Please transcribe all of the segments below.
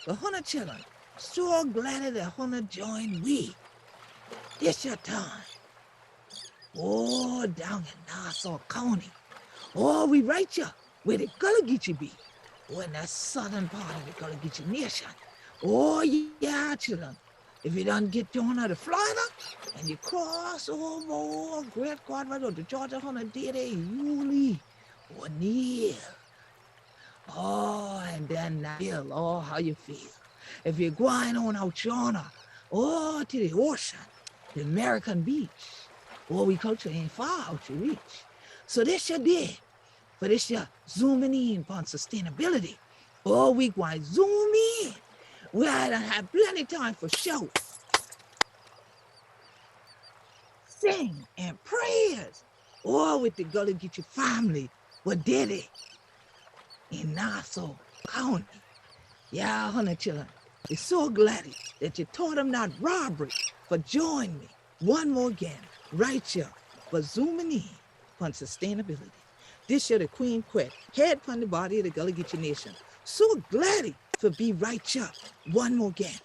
The Hunter children, so glad that Hunter joined we. This your time. Oh, down in Nassau County. Oh, we right you where the Gullah Geechee be. Oh, in that southern part of the Gullah Geechee nation. Oh, yeah, children. If you don't get down to Florida and you cross over Great Colorado to Georgia, Hunter did a Yulee or Neil. Oh, and then feel, oh, how you feel. If you're going on out yonder, oh, to the ocean, the American beach, oh, we culture ain't far out your reach. So this you did, but this you zooming in on sustainability. Oh, we going zoom in. We don't have plenty of time for show. Sing and prayers. Oh, with the Gullah Geechee family, what did it? In Nassau County. Yeah, Hunter children, it's so glad that you taught them not robbery, but join me one more again, right here, but zooming in on sustainability. This year the Queen Quet, head upon the body of the Gullah Geechee Nation. So glad for be right here one more again.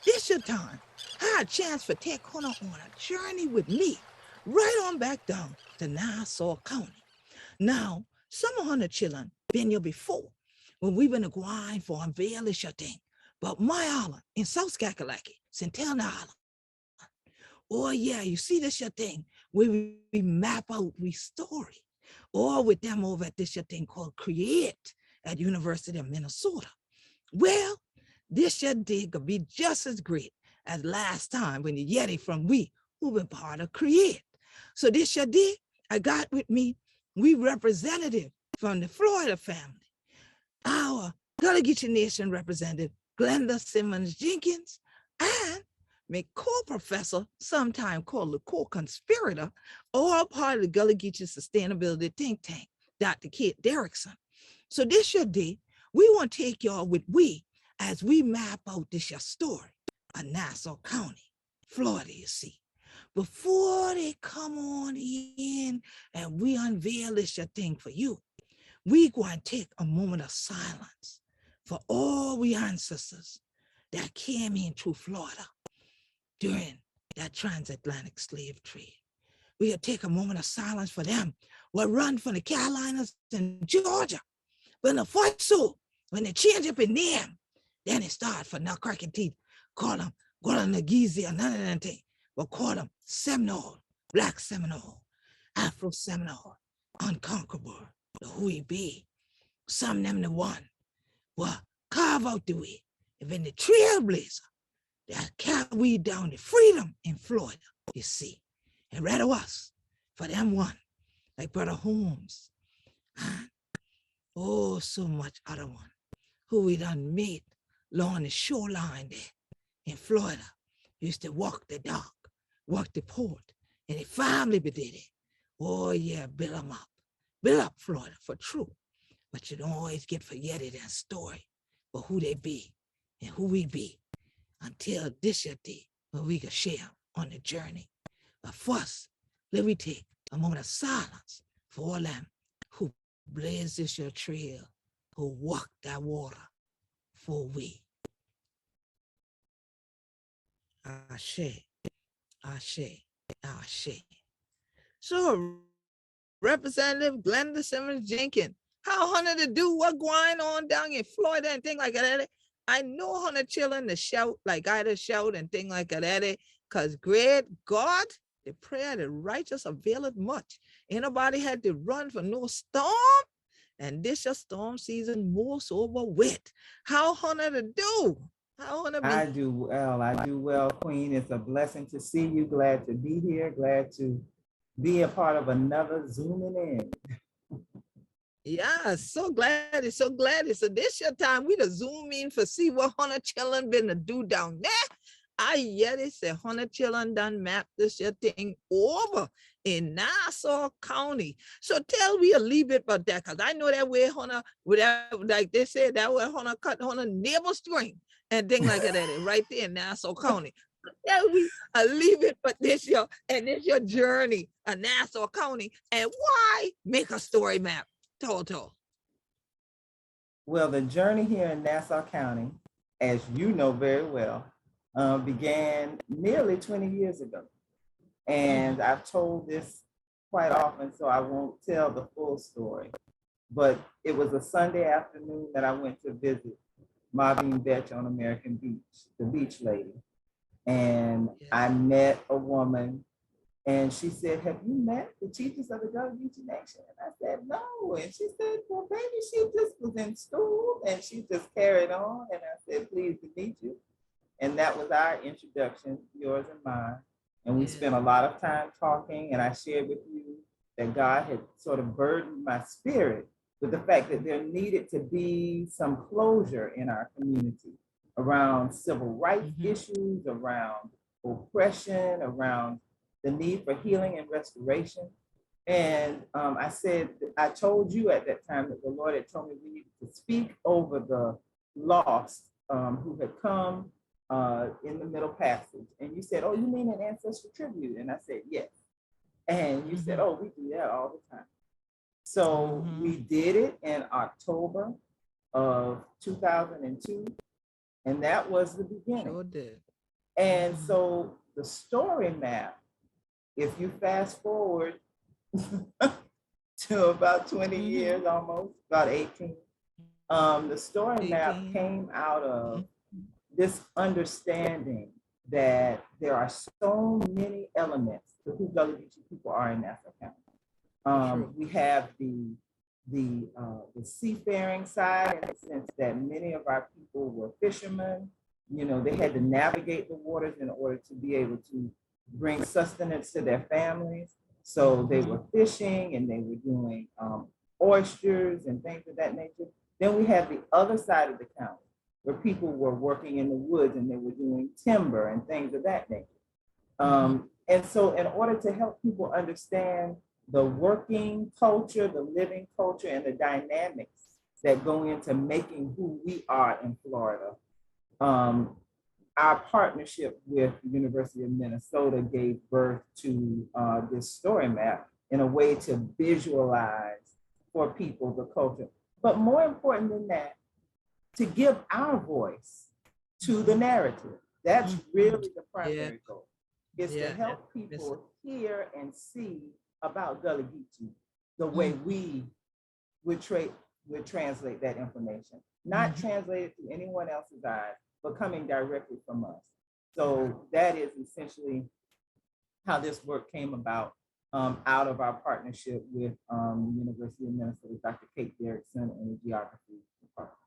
This your time. I had a chance for take Hunter on a journey with me, right on back down to Nassau County. Now, some of Hunter children been here before, when we been going for unveil this your thing. But my island in South Kakalaki, Centennial Island. Oh yeah, you see this your thing where we map out we story. Or with them over at this your thing called Create at University of Minnesota. Well, this your day could be just as great as last time when you Yeti from we who been part of Create. So this your day, I got with me, we representative from the Florida family. Our Gullah Geechee Nation representative, Glenda Simmons-Jenkins, and my co-professor, sometime called the co-conspirator, all part of the Gullah Geechee Sustainability Think Tank, Dr. Derickson. So this your day, we want to take y'all with we as we map out this your story of Nassau County, Florida, you see. Before they come on in and we unveil this your thing for you, we going to take a moment of silence for all we ancestors that came in through Florida during that transatlantic slave trade. We will take a moment of silence for them what run from the Carolinas and Georgia. When the fight so, when they change up in name, then it start for now cracking teeth, call them Guadalanagizi or none of that thing, but call them Seminole, Black Seminole, Afro Seminole, Unconquerable, the who he be. Some of them the one will carve out the way. And when the trailblazer that carry down the freedom in Florida, you see. And rather us, for them one, like Brother Holmes, and oh, so much other one, who we done meet along the shoreline there in Florida, used to walk the dock, walk the port, and the family did it. Oh yeah, build them up. Build up Florida for true. But you don't always get forgetted that story for who they be and who we be until this your day when we can share on the journey. But first, let me take a moment of silence for all them who blaze this your trail, who walk that water for we. Ashe, Ashe, Ashe. So Representative Glenda Simmons-Jenkins, how Hunter to do what going on down in Florida and things like that. I know Hunter chilling to shout like I to shout and things like that, because great God, the prayer of the righteous availeth much. Ain't nobody had to run for no storm, and this your storm season most over wet. How Hunter to do? How Hunter be? I do well, Queen. It's a blessing to see you. Glad to be here. Glad to be a part of another zooming in. Yeah, so glad. It's so glad. So this your time. We to zoom in for see what Hunter chillin' been to do down there. I yet it said Hunter chillin' done map this your thing over in Nassau County. So tell me a little bit about that, because I know that way Hunter, without like they said, that way Hunter cut Hunter neighbor string and thing like that right there in Nassau County. Tell me a little bit about this your and this your journey of Nassau County and why make a story map. Total. Well, the journey here in Nassau County as you know very well, began nearly 20 years ago. And I've told this quite often, so I won't tell the full story. But it was a Sunday afternoon that I went to visit Marvin Betch on American Beach, the beach lady. And I met a woman, and she said, "Have you met the Chieftess of the Gullah Geechee Nation?" And I said, "No." And she said, "Well, baby, she just was in school and she just carried on." And I said, "Pleased to meet you." And that was our introduction, yours and mine. And we spent a lot of time talking, and I shared with you that God had sort of burdened my spirit with the fact that there needed to be some closure in our community around civil rights issues, around oppression, around the need for healing and restoration. And I said, I told you at that time that the Lord had told me we needed to speak over the lost who had come in the Middle Passage. And you said, "Oh, you mean an ancestral tribute?" And I said, "Yes." And you said, "Oh, we do that all the time." So we did it in October of 2002. And that was the beginning. Sure did. And so the story map, if you fast forward to about 20 years almost, about 18, the story map came out of this understanding that there are so many elements to who Gullah Geechee people are in Nassau County. We have the seafaring side, in the sense that many of our people were fishermen. You know, they had to navigate the waters in order to be able to bring sustenance to their families. So they were fishing and they were doing oysters and things of that nature. Then we have the other side of the county, where people were working in the woods and they were doing timber and things of that nature. And so in order to help people understand the working culture, the living culture, and the dynamics that go into making who we are in Florida, our partnership with the University of Minnesota gave birth to this story map in a way to visualize for people the culture. But more important than that, to give our voice to the narrative. That's really the primary goal, is to help people hear and see about Gullah Geechee the way we would translate that information, not translate it through anyone else's eyes, but coming directly from us. So that is essentially how this work came about, out of our partnership with the University of Minnesota, Dr. Kate Derickson, and the geography department.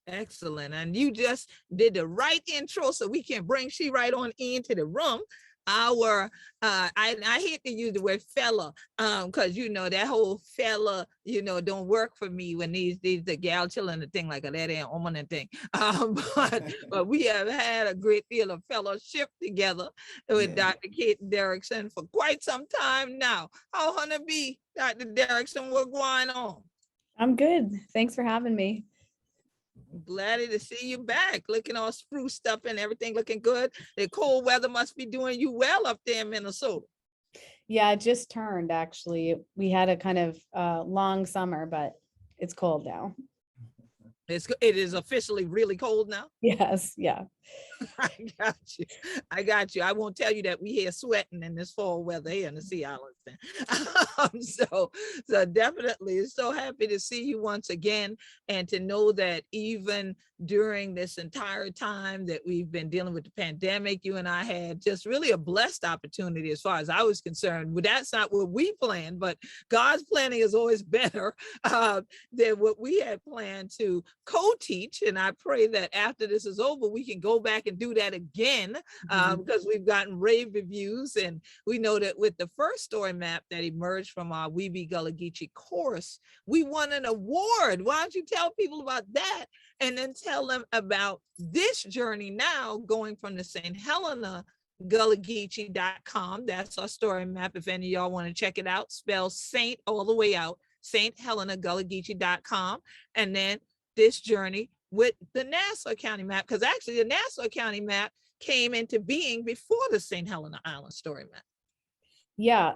Excellent. And you just did the right intro so we can bring she right on into the room. I hate to use the word fella, because you know that whole fella, you know, don't work for me when these the gal chilling the thing like that ain't woman and thing. But we have had a great deal of fellowship together with Dr. Kate Derickson for quite some time now. How wanna be, Dr. Derickson, what's going on? I'm good. Thanks for having me. Glad to see you back, looking all spruced up and everything looking good. The cold weather must be doing you well up there in Minnesota. Yeah, it just turned, actually. We had a kind of long summer, but it's cold now. It is officially really cold now. Yes, yeah. I got you. I won't tell you that we here sweating in this fall weather here in the Sea Islands. So definitely so happy to see you once again, and to know that even during this entire time that we've been dealing with the pandemic, you and I had just really a blessed opportunity as far as I was concerned. Well, that's not what we planned, but God's planning is always better than what we had planned to co-teach. And I pray that after this is over, we can go back and do that again, because we've gotten rave reviews. And we know that with the first story map that emerged from our We Be Gullah Geechee course, we won an award. Why don't you tell people about that, and then tell them about this journey now, going from the St. Helena GullahGeechee.com. That's our story map. If any of y'all want to check it out, spell Saint all the way out, St. Helena GullahGeechee.com. And then this journey with the Nassau County map, because actually the Nassau County map came into being before the St. Helena Island story map. Yeah,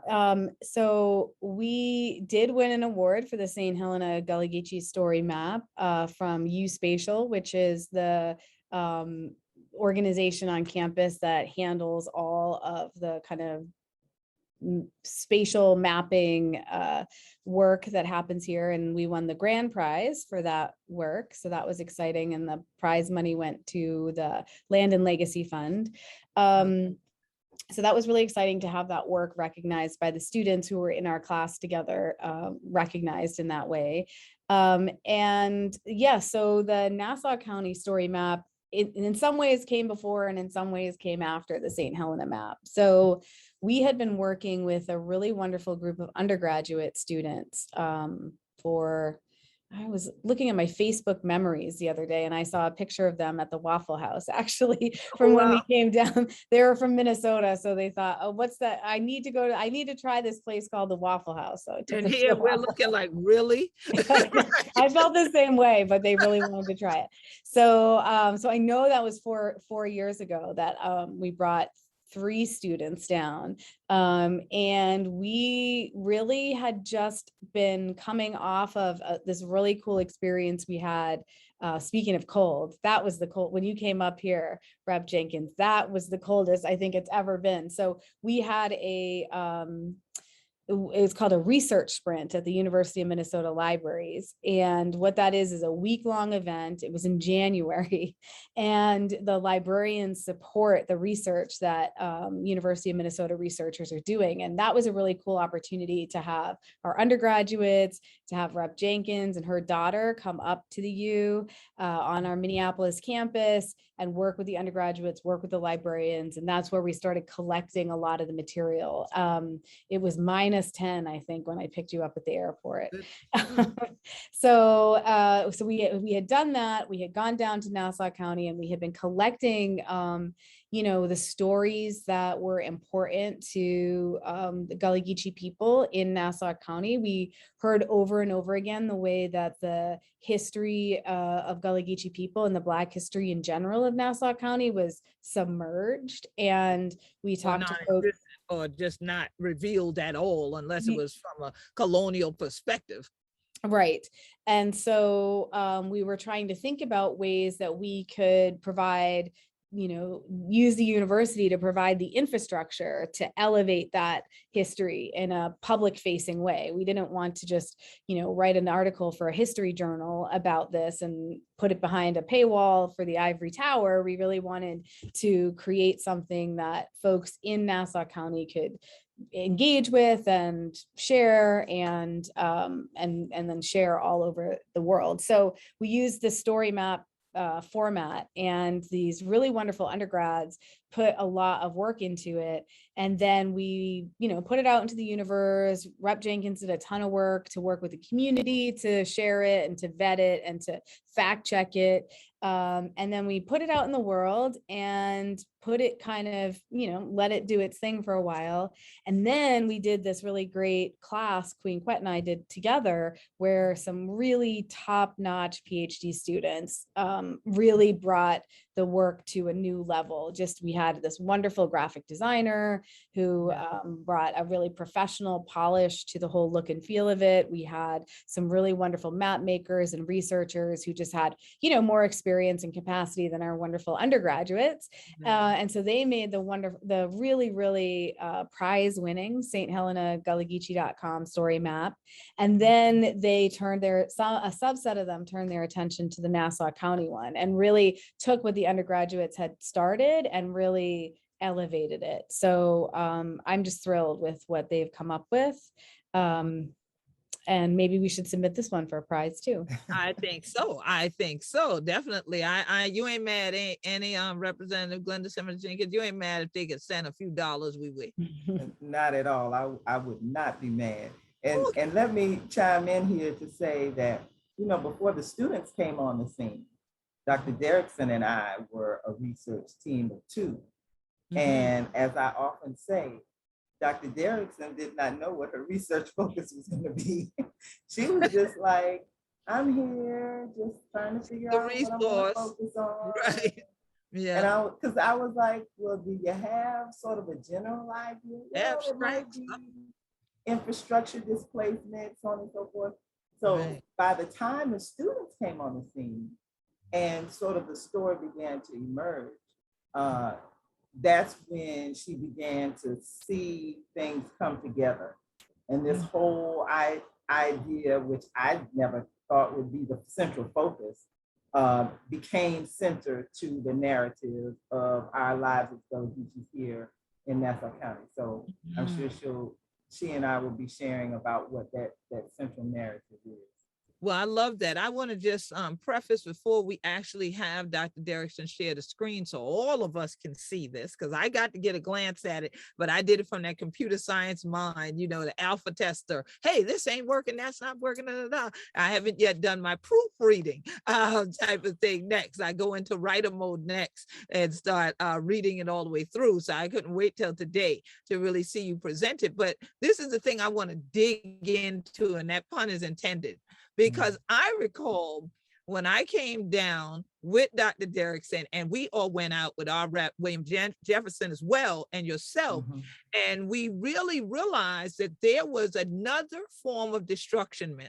so we did win an award for the St. Helena Gullah Geechee story map from U Spatial, which is the organization on campus that handles all of the kind of spatial mapping work that happens here, and we won the grand prize for that work, so that was exciting, and the prize money went to the Land and Legacy Fund. So that was really exciting to have that work recognized by the students who were in our class together, recognized in that way. And yeah, so the Nassau County story map in some ways came before and in some ways came after the St. Helena map. So we had been working with a really wonderful group of undergraduate students I was looking at my Facebook memories the other day and I saw a picture of them at the Waffle House, actually, from when we came down. They were from Minnesota. So they thought, oh, what's that? I need to try this place called the Waffle House. So and here we're looking like, really? I felt the same way, but they really wanted to try it. So, so I know that was 4 years ago that we brought 3 students down. And we really had just been coming off of this really cool experience we had. Speaking of cold, that was the cold when you came up here, Rep Jenkins, that was the coldest I think it's ever been. So we had it's called a research sprint at the University of Minnesota Libraries. And what that is a week-long event. It was in January, and the librarians support the research that University of Minnesota researchers are doing. And that was a really cool opportunity to have our undergraduates, to have Rep Jenkins and her daughter come up to the U on our Minneapolis campus and work with the undergraduates, work with the librarians. And that's where we started collecting a lot of the material. It was -10, I think, when I picked you up at the airport. So we had done that. We had gone down to Nassau County and we had been collecting, the stories that were important to the Gullah Geechee people in Nassau County. We heard over and over again the way that the history of Gullah Geechee people and the Black history in general of Nassau County was submerged. And we talked to folks, or just not revealed at all, unless it was from a colonial perspective. Right. And so we were trying to think about ways that we could provide, use the university to provide the infrastructure to elevate that history in a public facing way. We didn't want to just, write an article for a history journal about this and put it behind a paywall for the ivory tower. We really wanted to create something that folks in Nassau County could engage with and share and then share all over the world. So we use the story map format, and these really wonderful undergrads put a lot of work into it. And then we, put it out into the universe. Rep Jenkins did a ton of work to work with the community to share it and to vet it and to fact check it. And then we put it out in the world and put it kind of, let it do its thing for a while. And then we did this really great class, Queen Quet and I did together, where some really top-notch PhD students really brought the work to a new level. We had this wonderful graphic designer who brought a really professional polish to the whole look and feel of it. We had some really wonderful map makers and researchers who just had, more experience and capacity than our wonderful undergraduates. And so they made the really, really prize-winning St. Helena GullahGeechee.com story map. And then they turned a subset of them turned their attention to the Nassau County one and really took what the undergraduates had started and really elevated it. So I'm just thrilled with what they've come up with. And maybe we should submit this one for a prize too. I think so. Definitely. You ain't mad, any Representative Glenda Simmons-Jenkins, you ain't mad if they could send a few dollars, we would. Not at all. I would not be mad. And let me chime in here to say that, before the students came on the scene, Dr. Derickson and I were a research team of 2. And as I often say, Dr. Derickson did not know what her research focus was going to be. She was just like, I'm here just trying to figure out what I'm going to focus on. Right. And Yeah. because I was like, well, do you have sort of a general idea? Well, it might Abstract be stuff. infrastructure displacement, so on and so forth. So Right. by the time the students came on the scene and sort of the story began to emerge, that's when she began to see things come together. And this whole idea, which I never thought would be the central focus, became center to the narrative of our lives as Gullah Geechee here in Nassau County. So I'm sure she and I will be sharing about what that central narrative is. Well, I love that. I want to just preface before we actually have Dr. Derickson share the screen so all of us can see this, because I got to get a glance at it, but I did it from that computer science mind, you know, the alpha tester. Hey, this ain't working. That's not working. I haven't yet done my proofreading type of thing next. I go into writer mode next and start reading it all the way through. So I couldn't wait till today to really see you present it. But this is the thing I want to dig into, and that pun is intended. Because I recall when I came down with Dr. Derickson, and we all went out with our rep, William Jefferson as well, and yourself, and we really realized that there was another form of destructionment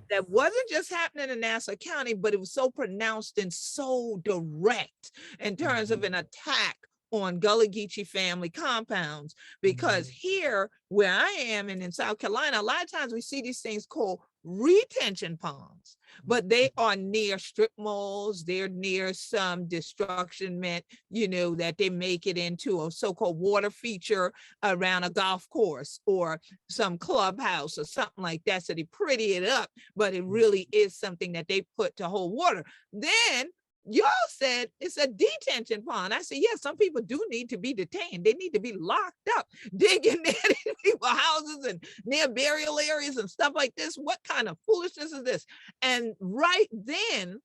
that wasn't just happening in Nassau County, but it was so pronounced and so direct in terms of an attack on Gullah Geechee family compounds. Because here, where I am and in South Carolina, a lot of times we see these things called retention ponds, but they are near strip malls. They're near some destructionment, you know, that they make it into a so-called water feature around a golf course or some clubhouse or something like that. So they pretty it up, but it really is something that they put to hold water. Then y'all said it's a detention pond. I said, yes, some people do need to be detained. They need to be locked up, digging near people's houses and near burial areas and stuff like this. What kind of foolishness is this? And right then,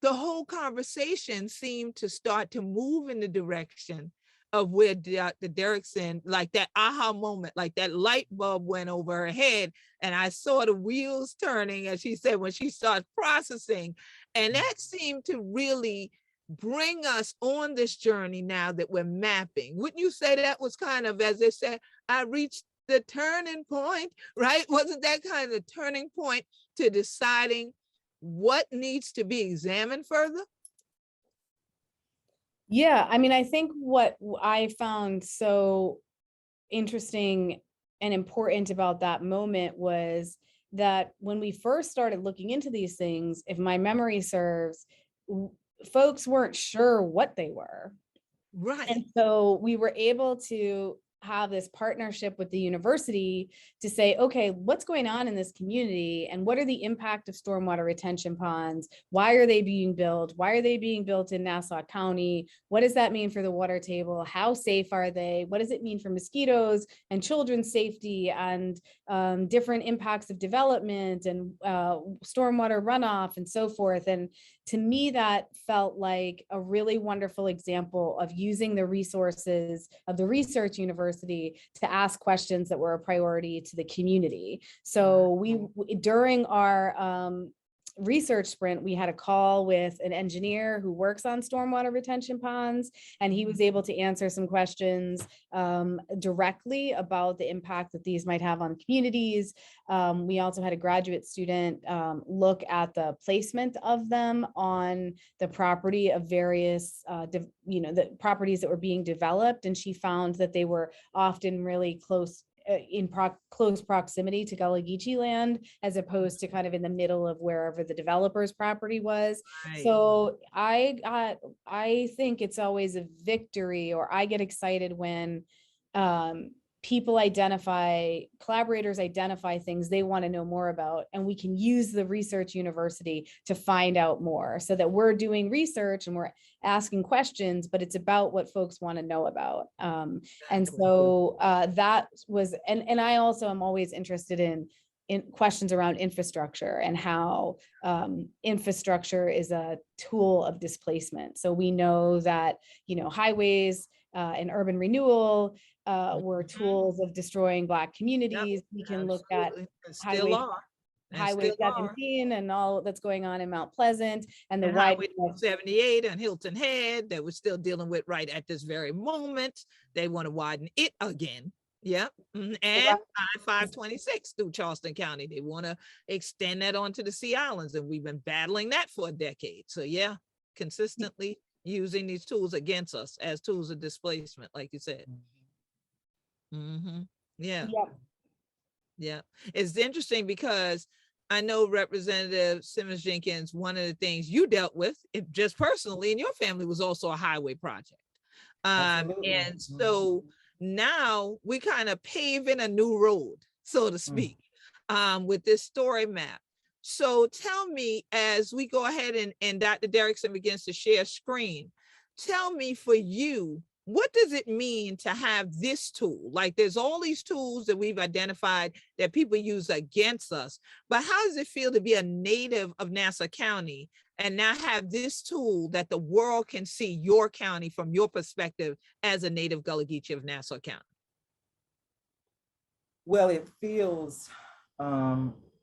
the whole conversation seemed to start to move in the direction of where Dr. Derickson, like that aha moment, like that light bulb went over her head. And I saw the wheels turning, as she said, when she started processing. And that seemed to really bring us on this journey now that we're mapping. Wouldn't you say that was kind of, as they said, I reached the turning point, right? Wasn't that kind of turning point to deciding what needs to be examined further? Yeah, I mean, I think what I found so interesting and important about that moment was that when we first started looking into these things, if my memory serves, folks weren't sure what they were. Right. And so we were able to have this partnership with the university to say, okay, what's going on in this community and what are the impact of stormwater retention ponds? Why are they being built? Why are they being built in Nassau County? What does that mean for the water table? How safe are they? What does it mean for mosquitoes and children's safety and different impacts of development and stormwater runoff and so forth? And to me, that felt like a really wonderful example of using the resources of the research university to ask questions that were a priority to the community. So we, during our research sprint, we had a call with an engineer who works on stormwater retention ponds, and he was able to answer some questions directly about the impact that these might have on communities. We also had a graduate student look at the placement of them on the property of various, the properties that were being developed, and she found that they were often really close in close proximity to Gullah Geechee land, as opposed to kind of in the middle of wherever the developer's property was. Right. So I think it's always a victory, or I get excited when people collaborators identify things they want to know more about, and we can use the research university to find out more, so that we're doing research and we're asking questions, but it's about what folks want to know about. And so that was, and I also am always interested in questions around infrastructure and how infrastructure is a tool of displacement. So we know that, highways and urban renewal were tools of destroying Black communities. We can look at still highway, are. And Highway still are. 17 and all that's going on in Mount Pleasant and the And wide Highway 78 and Hilton Head that we're still dealing with right at this very moment. They want to widen it again. Yep. And I-526 through Charleston County. They want to extend that onto the Sea Islands, and we've been battling that for a decade. So yeah, consistently using these tools against us as tools of displacement, like you said. Yeah. Yep. Yeah. It's interesting because I know Representative Simmons-Jenkins, one of the things you dealt with, just personally in your family, was also a highway project. And so now we kind of paving a new road, so to speak, with this story map. So tell me, as we go ahead and Dr. Derickson begins to share screen, tell me, for you, what does it mean to have this tool? Like, there's all these tools that we've identified that people use against us, but how does it feel to be a native of Nassau County and now have this tool that the world can see your county from your perspective as a native Gullah Geechee of Nassau County? Well, it feels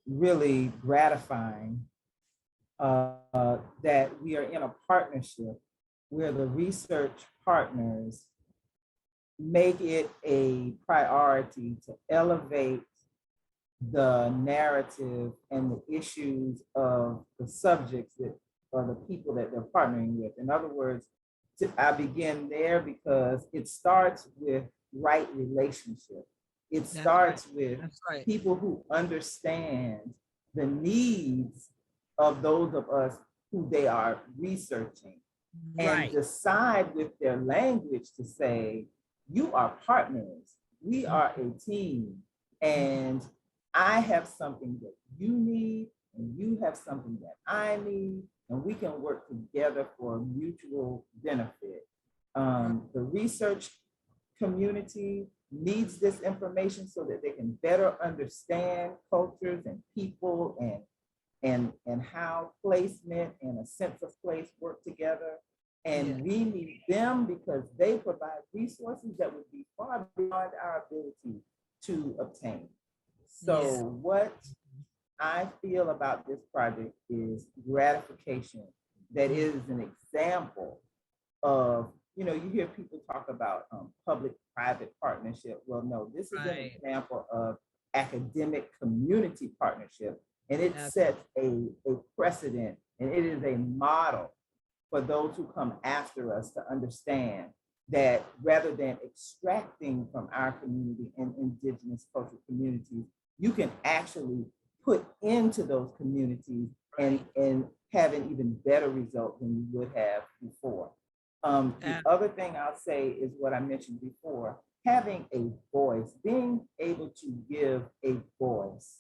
really gratifying that we are in a partnership where the research partners make it a priority to elevate the narrative and the issues of the subjects that are the people that they're partnering with. In other words, I begin there because it starts with right relationship. It starts with people who understand the needs of those of us who they are researching, and decide with their language to say, you are partners, we are a team, and I have something that you need, and you have something that I need, and we can work together for mutual benefit. The research community needs this information so that they can better understand cultures and people and how placement and a sense of place work together. And we need them because they provide resources that would be far beyond our ability to obtain. So what I feel about this project is gratification. That is an example of, you know, you hear people talk about public-private partnership. Well, no, this is an example of academic community partnership. And it sets a precedent, and it is a model for those who come after us to understand that rather than extracting from our community and indigenous cultural communities, you can actually put into those communities and have an even better result than you would have before. The other thing I'll say is what I mentioned before, having a voice, being able to give a voice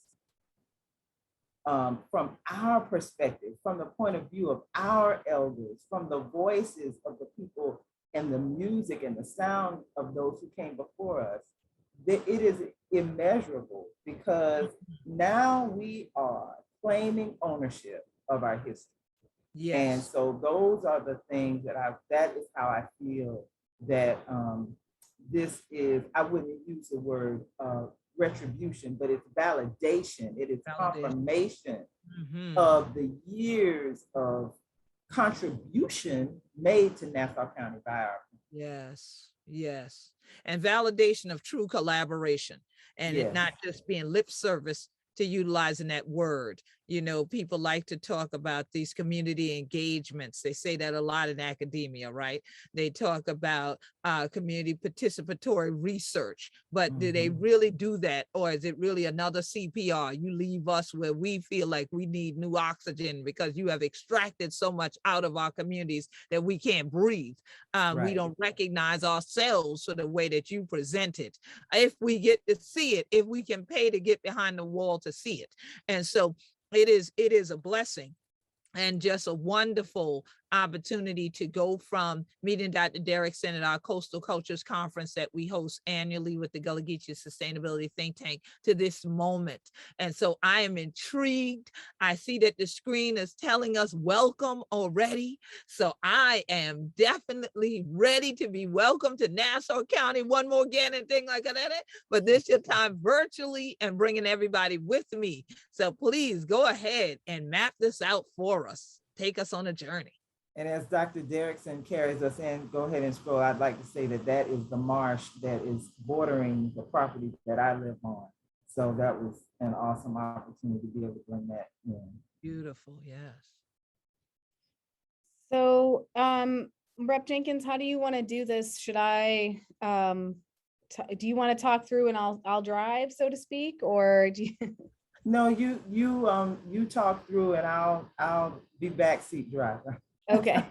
from our perspective, from the point of view of our elders, from the voices of the people and the music and the sound of those who came before us, that it is immeasurable, because now we are claiming ownership of our history. And so those are the things that is how I feel that this is, I wouldn't use the word retribution, but it's validation. It is confirmation of the years of contribution made to Nassau County by our people. Yes. And validation of true collaboration, and it not just being lip service to utilizing that word. You know, people like to talk about these community engagements. They say that a lot in academia, right? They talk about community participatory research, but do they really do that? Or is it really another CPR? You leave us where we feel like we need new oxygen because you have extracted so much out of our communities that we can't breathe. We don't recognize ourselves for the way that you present it. If we get to see it, if we can pay to get behind the wall to see it. And so it is a blessing and just a wonderful opportunity to go from meeting Dr. Derickson at our Coastal Cultures Conference that we host annually with the Gullah Geechee Sustainability Think Tank to this moment. And so I am intrigued. I see that the screen is telling us welcome already. So I am definitely ready to be welcomed to Nassau County one more again and thing like that. But this your time virtually and bringing everybody with me. So please go ahead and map this out for us. Take us on a journey. And as Dr. Derickson carries us in, go ahead and scroll. I'd like to say that that is the marsh that is bordering the property that I live on. So that was an awesome opportunity to be able to bring that in. Beautiful, yes. So, Rep Jenkins, how do you want to do this? Should I, do you want to talk through and I'll drive, so to speak, or do you? No, you talk through and I'll be backseat driver. Okay.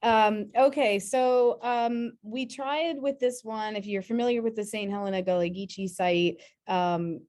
Okay, so we tried with this one. If you're familiar with the St. Helena Gullah Geechee site,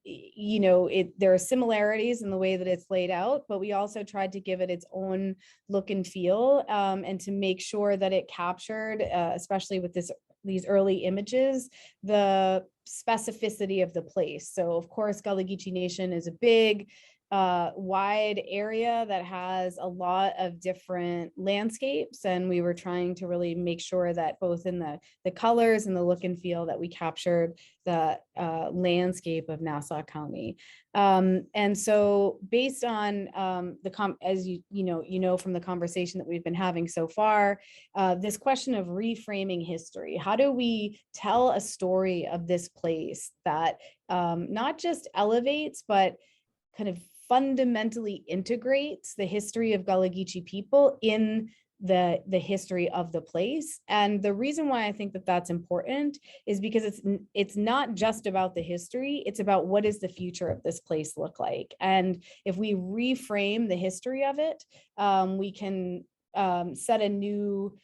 you know, there are similarities in the way that it's laid out, but we also tried to give it its own look and feel, and to make sure that it captured, especially with these early images, the specificity of the place. So of course, Gullah Geechee Nation is a big, wide area that has a lot of different landscapes, and we were trying to really make sure that both in the colors and the look and feel that we captured the landscape of Nassau County. And so based on as you know from the conversation that we've been having so far, this question of reframing history, how do we tell a story of this place that not just elevates, but kind of fundamentally integrates the history of Gullah Geechee people in the history of the place. And the reason why I think that that's important is because it's not just about the history, it's about what does the future of this place look like. And if we reframe the history of it, we can set a new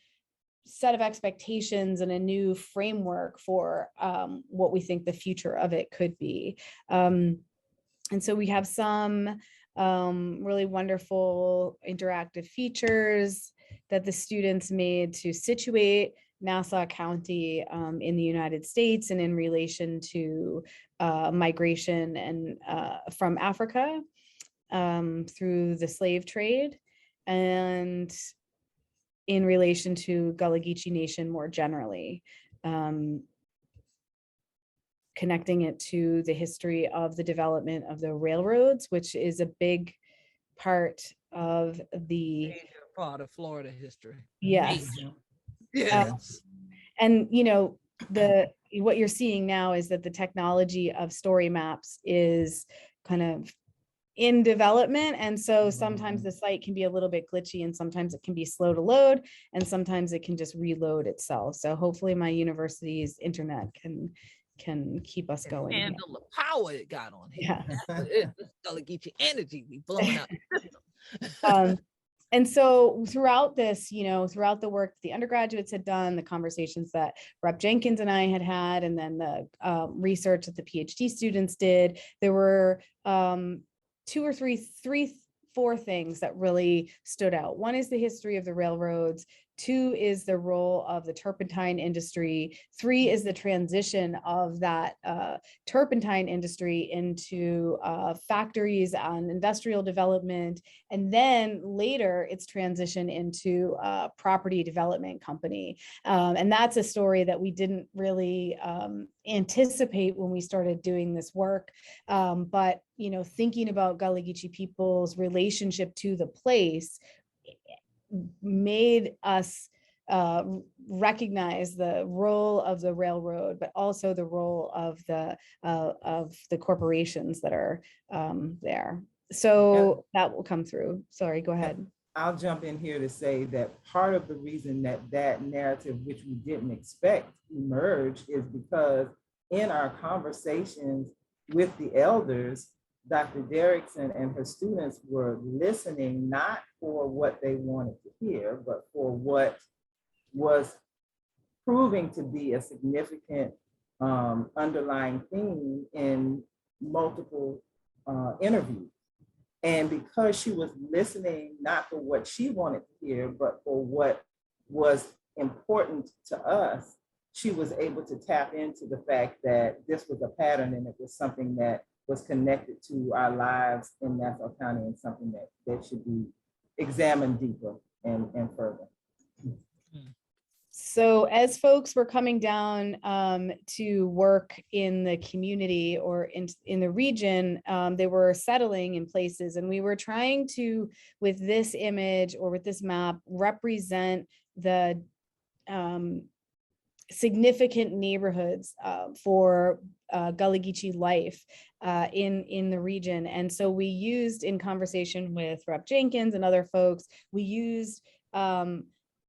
set of expectations and a new framework for what we think the future of it could be. And so we have some really wonderful interactive features that the students made to situate Nassau County in the United States and in relation to migration and from Africa through the slave trade, and in relation to Gullah Geechee Nation more generally. Connecting it to the history of the development of the railroads, which is a big part of the Major part of Florida history. yes. Yes. And you know, what you're seeing now is that the technology of story maps is kind of in development, and so sometimes the site can be a little bit glitchy, and sometimes it can be slow to load, and sometimes it can just reload itself. So hopefully my university's internet can keep us going. Handle the power it got on here. Yeah. Gullah Geechee energy be blowing up. And so throughout this, you know, throughout the work the undergraduates had done, the conversations that Rep Jenkins and I had, and then the research that the PhD students did, there were four things that really stood out. One is the history of the railroads. 2 is the role of the turpentine industry. 3 is the transition of that turpentine industry into factories and industrial development. And then later its transition into a property development company. And that's a story that we didn't really anticipate when we started doing this work. But, you know, thinking about Gullah Geechee people's relationship to the place made us recognize the role of the railroad, but also the role of the corporations that are there. So that will come through. Sorry, go ahead. I'll jump in here to say that part of the reason that narrative, which we didn't expect, emerged is because in our conversations with the elders, Dr. Derickson and her students were listening not for what they wanted to hear, but for what was proving to be a significant underlying theme in multiple interviews. And because she was listening, not for what she wanted to hear, but for what was important to us, she was able to tap into the fact that this was a pattern and it was something that was connected to our lives in Nassau County and something that should be examined deeper and further. So as folks were coming down to work in the community or in the region, they were settling in places, and we were trying to, with this image or with this map, represent the significant neighborhoods for Gullah Geechee life in the region. And so we used, in conversation with Rep. Jenkins and other folks, we used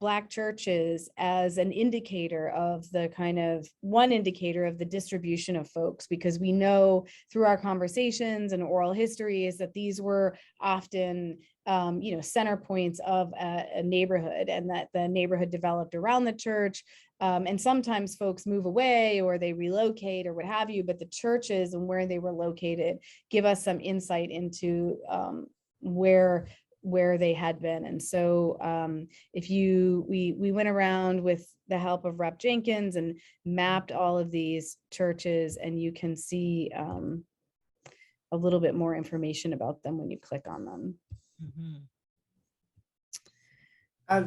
Black churches as an indicator of the one indicator of the distribution of folks, because we know through our conversations and oral histories that these were often center points of a neighborhood, and that the neighborhood developed around the church. And sometimes folks move away or they relocate or what have you, but the churches and where they were located give us some insight into where they had been. And so we went around with the help of Rep. Jenkins and mapped all of these churches, and you can see a little bit more information about them when you click on them. Mm-hmm.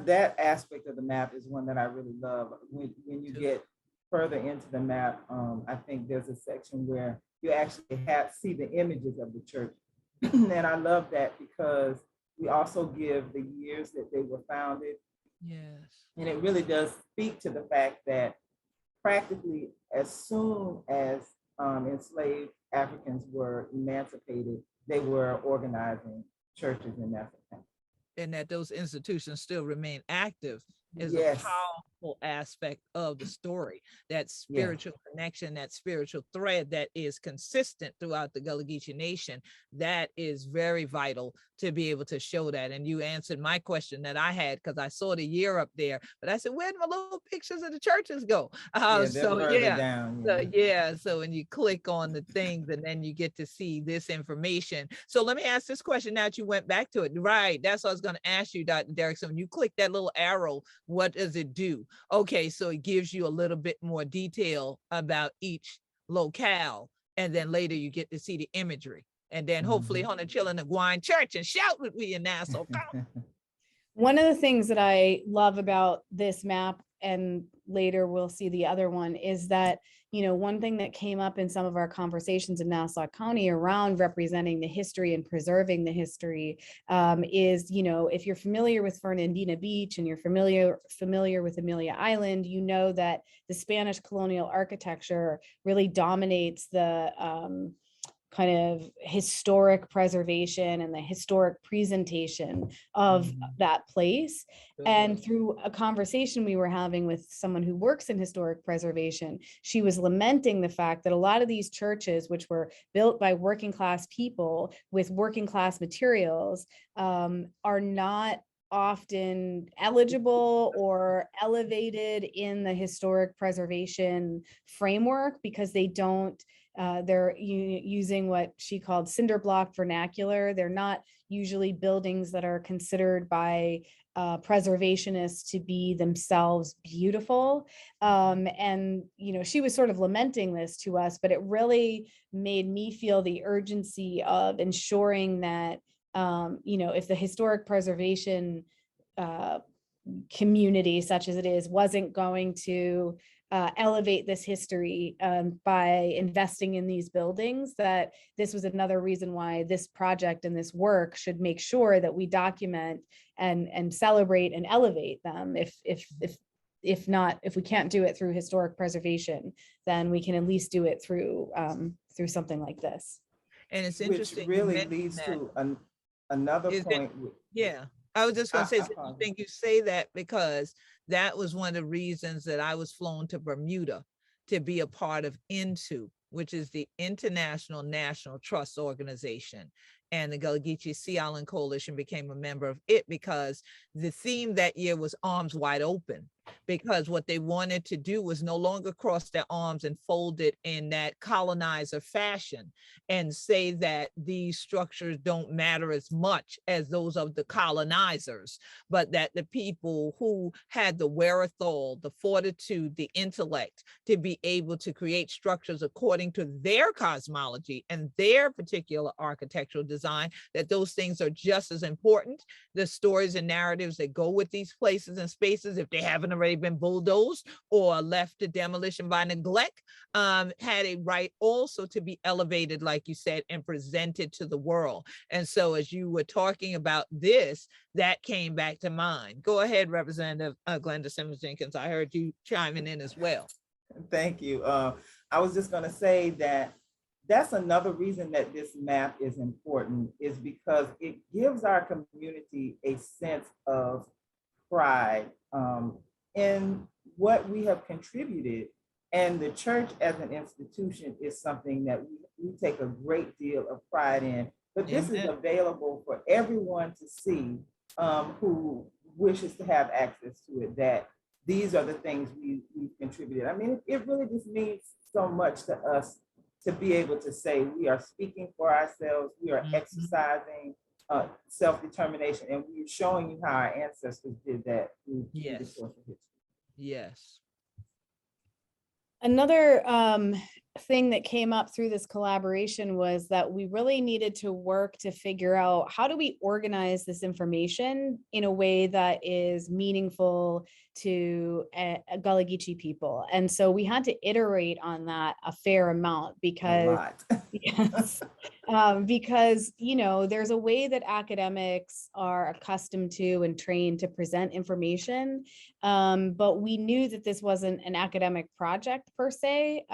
That aspect of the map is one that I really love. When you get further into the map, I think there's a section where you actually see the images of the church. And I love that because we also give the years that they were founded. Yes. And it really does speak to the fact that practically as soon as enslaved Africans were emancipated, they were organizing churches in Nassau County. And that those institutions still remain active is Yes. a powerful aspect of the story. That spiritual connection, that spiritual thread that is consistent throughout the Gullah Geechee Nation, that is very vital to be able to show that. And you answered my question that I had, because I saw the year up there, but I said, where did my little pictures of the churches go? So when you click on the things, and then you get to see this information. So let me ask this question now that you went back to it. Right, that's what I was going to ask you, Dr. Derickson. When you click that little arrow, what does it do? Okay, so it gives you a little bit more detail about each locale, and then later you get to see the imagery, and then hopefully on the children the Guine Church and shout with me in Nassau. One of the things that I love about this map, and later we'll see the other one, is that, one thing that came up in some of our conversations in Nassau County around representing the history and preserving the history is, if you're familiar with Fernandina Beach and you're familiar with Amelia Island, you know that the Spanish colonial architecture really dominates the kind of historic preservation and the historic presentation of that place. And through a conversation we were having with someone who works in historic preservation, she was lamenting the fact that a lot of these churches, which were built by working class people with working class materials, are not often eligible or elevated in the historic preservation framework, because they don't they're using what she called cinder block vernacular. They're not usually buildings that are considered by preservationists to be themselves beautiful. And, she was sort of lamenting this to us, but it really made me feel the urgency of ensuring that, if the historic preservation community, such as it is, wasn't going to elevate this history by investing in these buildings, that this was another reason why this project and this work should make sure that we document and celebrate and elevate them. If we can't do it through historic preservation, then we can at least do it through something like this. And it's interesting. Which really leads to another point. I was just going to say, it's interesting you say that, because that was one of the reasons that I was flown to Bermuda to be a part of INTO, which is the International National Trust Organization. and the Gullah Geechee Sea Island Coalition became a member of it because the theme that year was Arms Wide Open, because what they wanted to do was no longer cross their arms and fold it in that colonizer fashion and say that these structures don't matter as much as those of the colonizers, but that the people who had the wherewithal, the fortitude, the intellect to be able to create structures according to their cosmology and their particular architectural design, that those things are just as important. The stories and narratives that go with these places and spaces, if they haven't already been bulldozed or left to demolition by neglect, had a right also to be elevated, like you said, and presented to the world. And so as you were talking about this, that came back to mind. Go ahead, Representative Glenda Simmons-Jenkins. I heard you chiming in as well. Thank you. I was just going to say that that's another reason that this map is important, is because it gives our community a sense of pride in what we have contributed. And the church as an institution is something that we take a great deal of pride in. But this is available for everyone to see who wishes to have access to it, that these are the things we've contributed. I mean, it really just means so much to us to be able to say we are speaking for ourselves, we are exercising self-determination, and we're showing you how our ancestors did that through the course of history. Yes. Another thing that came up through this collaboration was that we really needed to work to figure out how do we organize this information in a way that is meaningful to Gullah Geechee people. And so we had to iterate on that a fair amount because yes, because, you know, there's a way that academics are accustomed to and trained to present information. But we knew that this wasn't an academic project per se.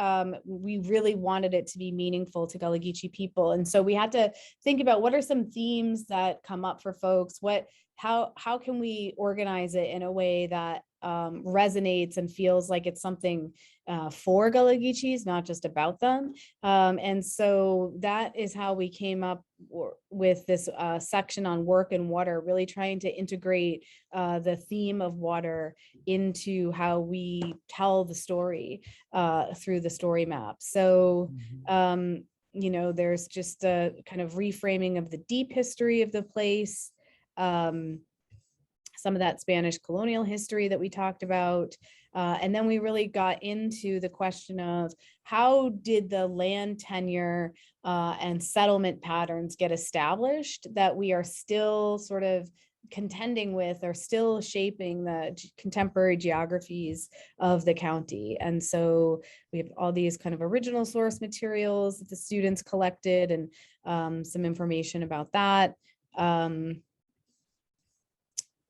We really wanted it to be meaningful to Gullah Geechee people. And so we had to think about what are some themes that come up for folks? How can we organize it in a way that resonates and feels like it's something for Gullah Geechees, not just about them. And so that is how we came up with this section on work and water, really trying to integrate the theme of water into how we tell the story through the story map. So, you know, there's just a kind of reframing of the deep history of the place. Some of that Spanish colonial history that we talked about. And then we really got into the question of how did the land tenure and settlement patterns get established that we are still sort of contending with or still shaping the contemporary geographies of the county. And so we have all these kind of original source materials that the students collected and some information about that.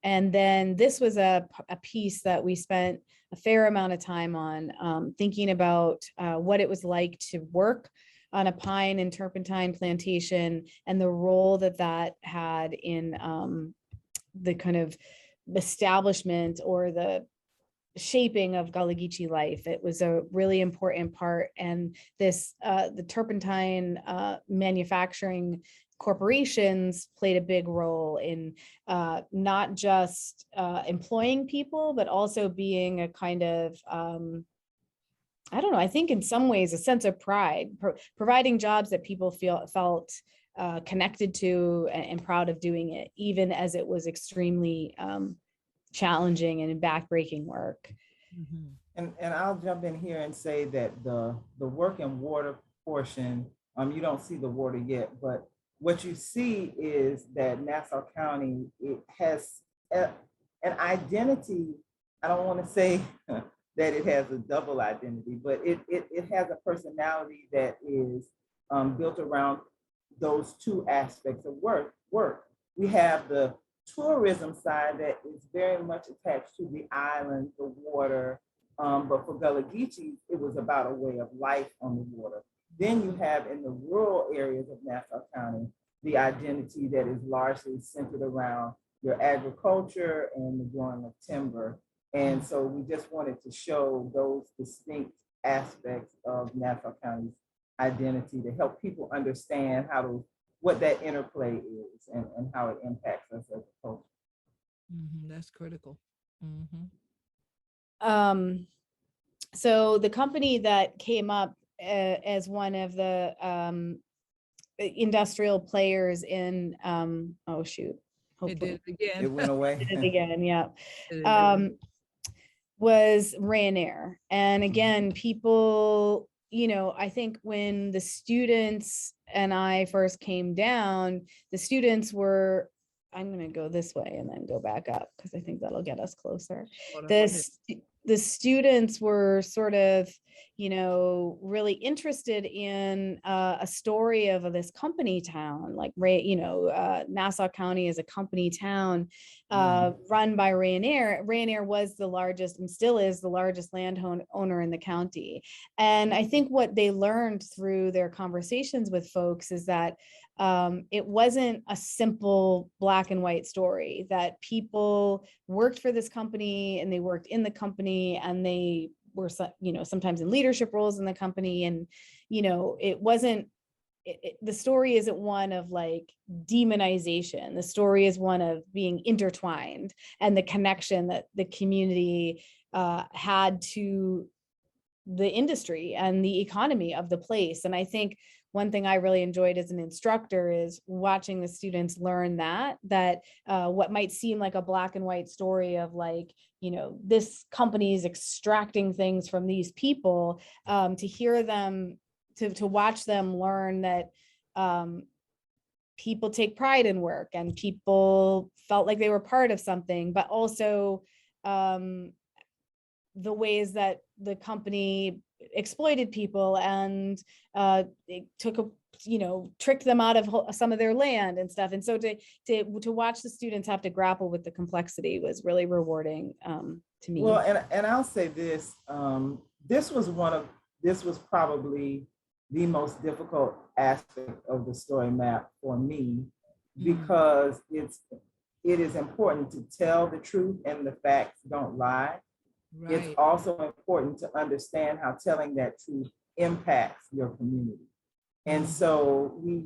And then this was a piece that we spent a fair amount of time on, thinking about what it was like to work on a pine and turpentine plantation and the role that that had in the kind of establishment or the shaping of Gullah Geechee life. It was a really important part. And this, the turpentine manufacturing corporations played a big role in not just employing people, but also being a kind of, I don't know, I think in some ways a sense of pride, providing jobs that people felt connected to and proud of doing it, even as it was extremely challenging and backbreaking work. And I'll jump in here and say that the work and water portion, you don't see the water yet, but what you see is that Nassau County, it has an identity. I don't want to say that it has a double identity, but it has a personality that is built around those two aspects of work. We have the tourism side that is very much attached to the island, the water, but for Gullah Geechee, it was about a way of life on the water. Then you have in the rural areas of Nassau County, the identity that is largely centered around your agriculture and the growing of timber. And so we just wanted to show those distinct aspects of Nassau County's identity to help people understand how what that interplay is and how it impacts us as a culture. That's critical. So the company that came up as one of the industrial players in oh shoot, It did hopefully it again. It went away. did it again, yeah. Did it again. Was Ryanair. And again, people, you know, I think when the students and I first came down, the students were, I'm going to go this way and then go back up because I think that'll get us closer. Hold on, go ahead. The students were sort of, you know, really interested in a story of this company town, like Nassau County is a company town run by Ryanair. Ryanair was the largest and still is the largest landowner in the county. And I think what they learned through their conversations with folks is that it wasn't a simple black and white story, that people worked for this company and they worked in the company and they were, you know, sometimes in leadership roles in the company. And, you know, it wasn't, the story isn't one of like demonization. The story is one of being intertwined and the connection that the community had to the industry and the economy of the place. And I think one thing I really enjoyed as an instructor is watching the students learn that what might seem like a black and white story of like, you know, this company is extracting things from these people, to hear them, to watch them learn that people take pride in work and people felt like they were part of something, but also the ways that the company exploited people and it took a, you know, tricked them out of some of their land and stuff. And so to watch the students have to grapple with the complexity was really rewarding to me. Well, and I'll say this, this was probably the most difficult aspect of the story map for me, because it is important to tell the truth and the facts don't lie. Right. It's also important to understand how telling that truth impacts your community. And so we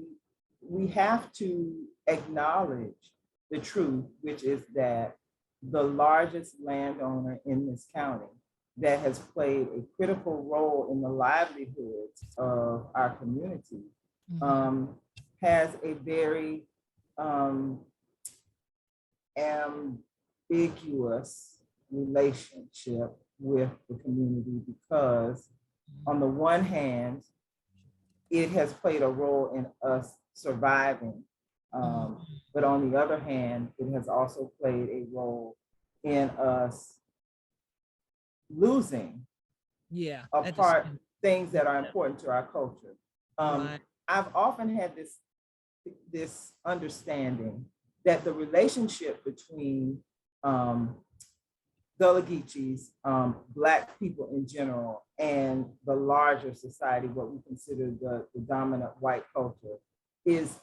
have to acknowledge the truth, which is that the largest landowner in this county that has played a critical role in the livelihoods of our community has a very ambiguous relationship with the community, because on the one hand, it has played a role in us surviving, but on the other hand, it has also played a role in us losing things that are important to our culture. I've often had this understanding that the relationship between Gullah Geechees, Black people in general, and the larger society, what we consider the dominant white culture, is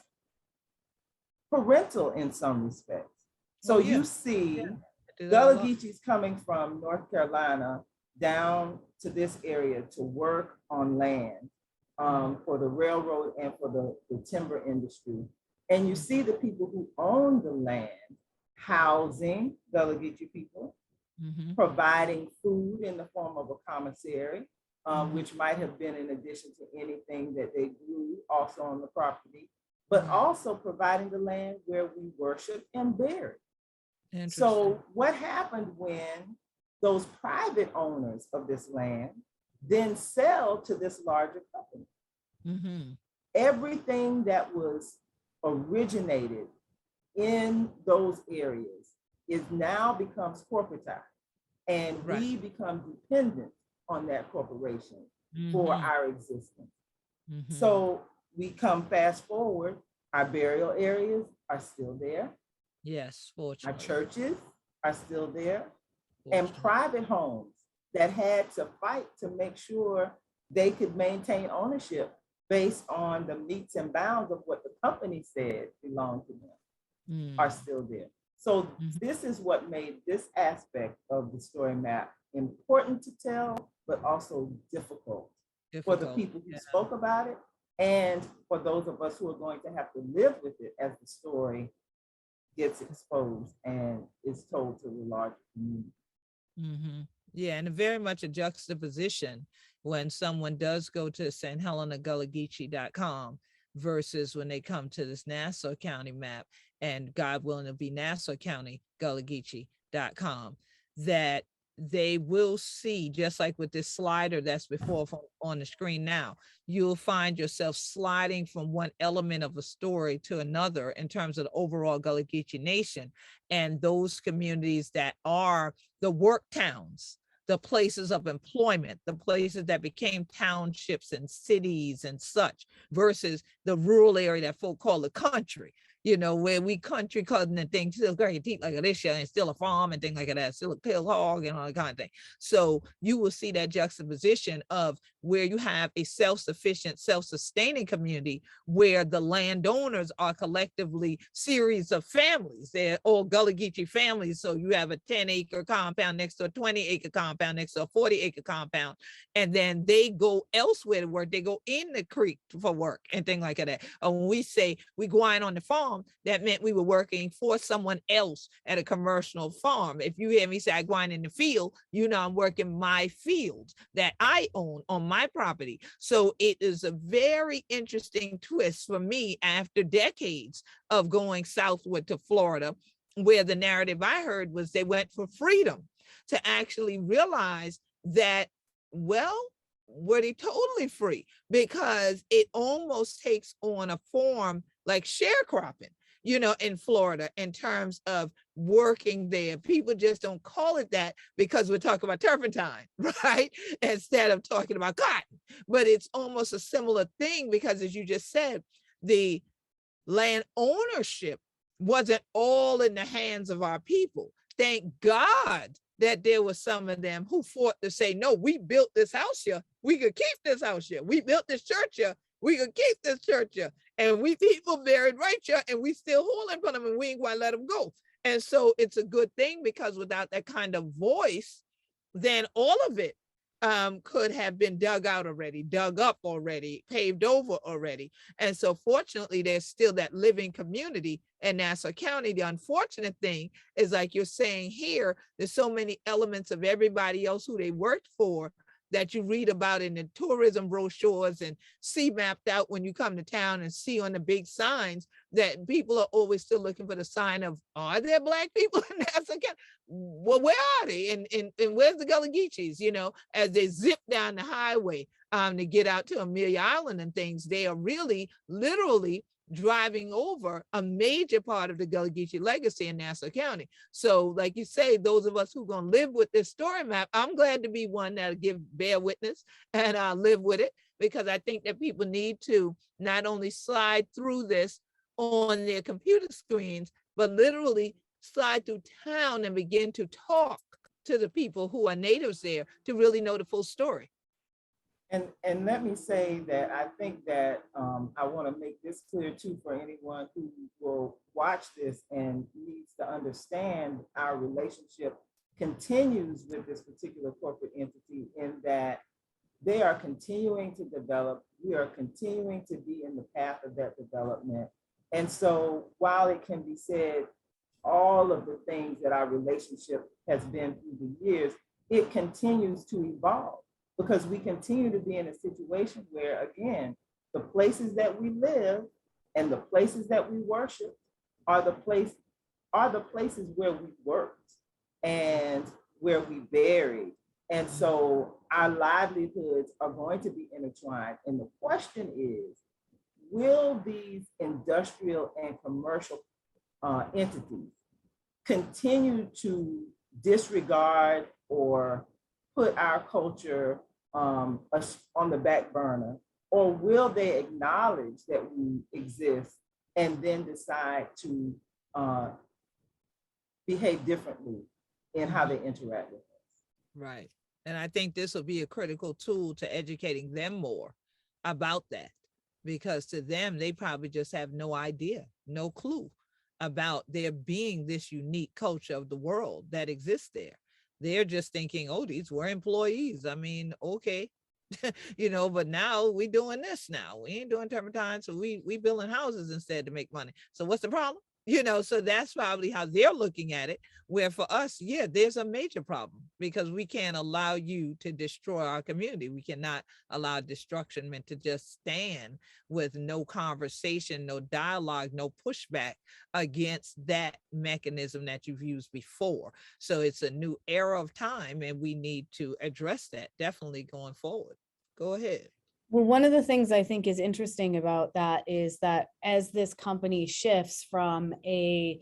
parental in some respects. So you see Gullah Geechees coming from North Carolina down to this area to work on land for the railroad and for the timber industry. And you see the people who own the land housing Gullah Geechee people, providing food in the form of a commissary, which might have been in addition to anything that they grew also on the property, but also providing the land where we worship and bury. So what happened when those private owners of this land then sell to this larger company? Everything that was originated in those areas is now becomes corporatized, and we become dependent on that corporation for our existence. So we come fast forward, our burial areas are still there. Yes, our churches are still there, and private homes that had to fight to make sure they could maintain ownership based on the metes and bounds of what the company said belonged to them are still there. So this is what made this aspect of the story map important to tell, but also difficult for the people who spoke about it and for those of us who are going to have to live with it as the story gets exposed and is told to the larger community. Mm-hmm. Yeah, and very much a juxtaposition when someone does go to sthelena-gullah-geechee.com versus when they come to this Nassau County map, and God willing, it'll be Nassau County Gullah-Geechee.com, that they will see, just like with this slider that's before on the screen now, you'll find yourself sliding from one element of a story to another in terms of the overall Gullah Geechee Nation and those communities that are the work towns, the places of employment, the places that became townships and cities and such, versus the rural area that folk call the country, you know, where we country cousin and things still got your teeth like this year and still a farm and things like that, still a pill hog and all that kind of thing. So you will see that juxtaposition of where you have a self-sufficient, self-sustaining community where the landowners are collectively series of families. They're all Gullah Geechee families. So you have a 10-acre compound next to a 20-acre compound next to a 40-acre compound. And then they go elsewhere to work. They go in the creek for work and things like that. And when we say we going on the farm, that meant we were working for someone else at a commercial farm. If you hear me say I going in the field, you know I'm working my fields that I own on my property. So it is a very interesting twist for me after decades of going southward to Florida, where the narrative I heard was they went for freedom, to actually realize that, well, were they totally free? Because it almost takes on a form like sharecropping, you know, in Florida, in terms of working there. People just don't call it that because we're talking about turpentine, right? Instead of talking about cotton. But it's almost a similar thing because, as you just said, the land ownership wasn't all in the hands of our people. Thank God that there were some of them who fought to say, no, we built this house here. We could keep this house here. We built this church here. We could keep this church here. And we people buried right here, and we still holding for them, and we ain't going to let them go. And so it's a good thing, because without that kind of voice, then all of it could have been dug out already, dug up already, paved over already. And so fortunately, there's still that living community in Nassau County. The unfortunate thing is, like you're saying here, there's so many elements of everybody else who they worked for that you read about in the tourism brochures and see mapped out when you come to town, and see on the big signs that people are always still looking for the sign of, are there Black people in Nassau County? Well, where are they? And where's the Gullah Geechees? You know, as they zip down the highway to get out to Amelia Island and things, they are really literally driving over a major part of the Gullah Geechee legacy in Nassau County. So like you say, those of us who are going to live with this story map, I'm glad to be one that'll bear witness and live with it, because I think that people need to not only slide through this on their computer screens, but literally slide through town and begin to talk to the people who are natives there to really know the full story. And let me say that I think that I want to make this clear too for anyone who will watch this and needs to understand our relationship continues with this particular corporate entity, in that they are continuing to develop. We are continuing to be in the path of that development. And so while it can be said, all of the things that our relationship has been through the years, it continues to evolve, because we continue to be in a situation where, again, the places that we live and the places that we worship are the places where we worked and where we buried. And so our livelihoods are going to be intertwined. And the question is, will these industrial and commercial entities continue to disregard or put our culture on the back burner, or will they acknowledge that we exist and then decide to behave differently in how they interact with us? Right. And I think this will be a critical tool to educating them more about that, because to them, they probably just have no idea, no clue about there being this unique culture of the world that exists there. They're just thinking, oh, these were employees. I mean, okay, but now we doing this now. We ain't doing turpentine, so we building houses instead to make money. So what's the problem? So that's probably how they're looking at it. Where for us, yeah, there's a major problem because we can't allow you to destroy our community. We cannot allow destruction meant to just stand with no conversation, no dialogue, no pushback against that mechanism that you've used before. So it's a new era of time, and we need to address that definitely going forward. Go ahead. Well, one of the things I think is interesting about that is that as this company shifts from a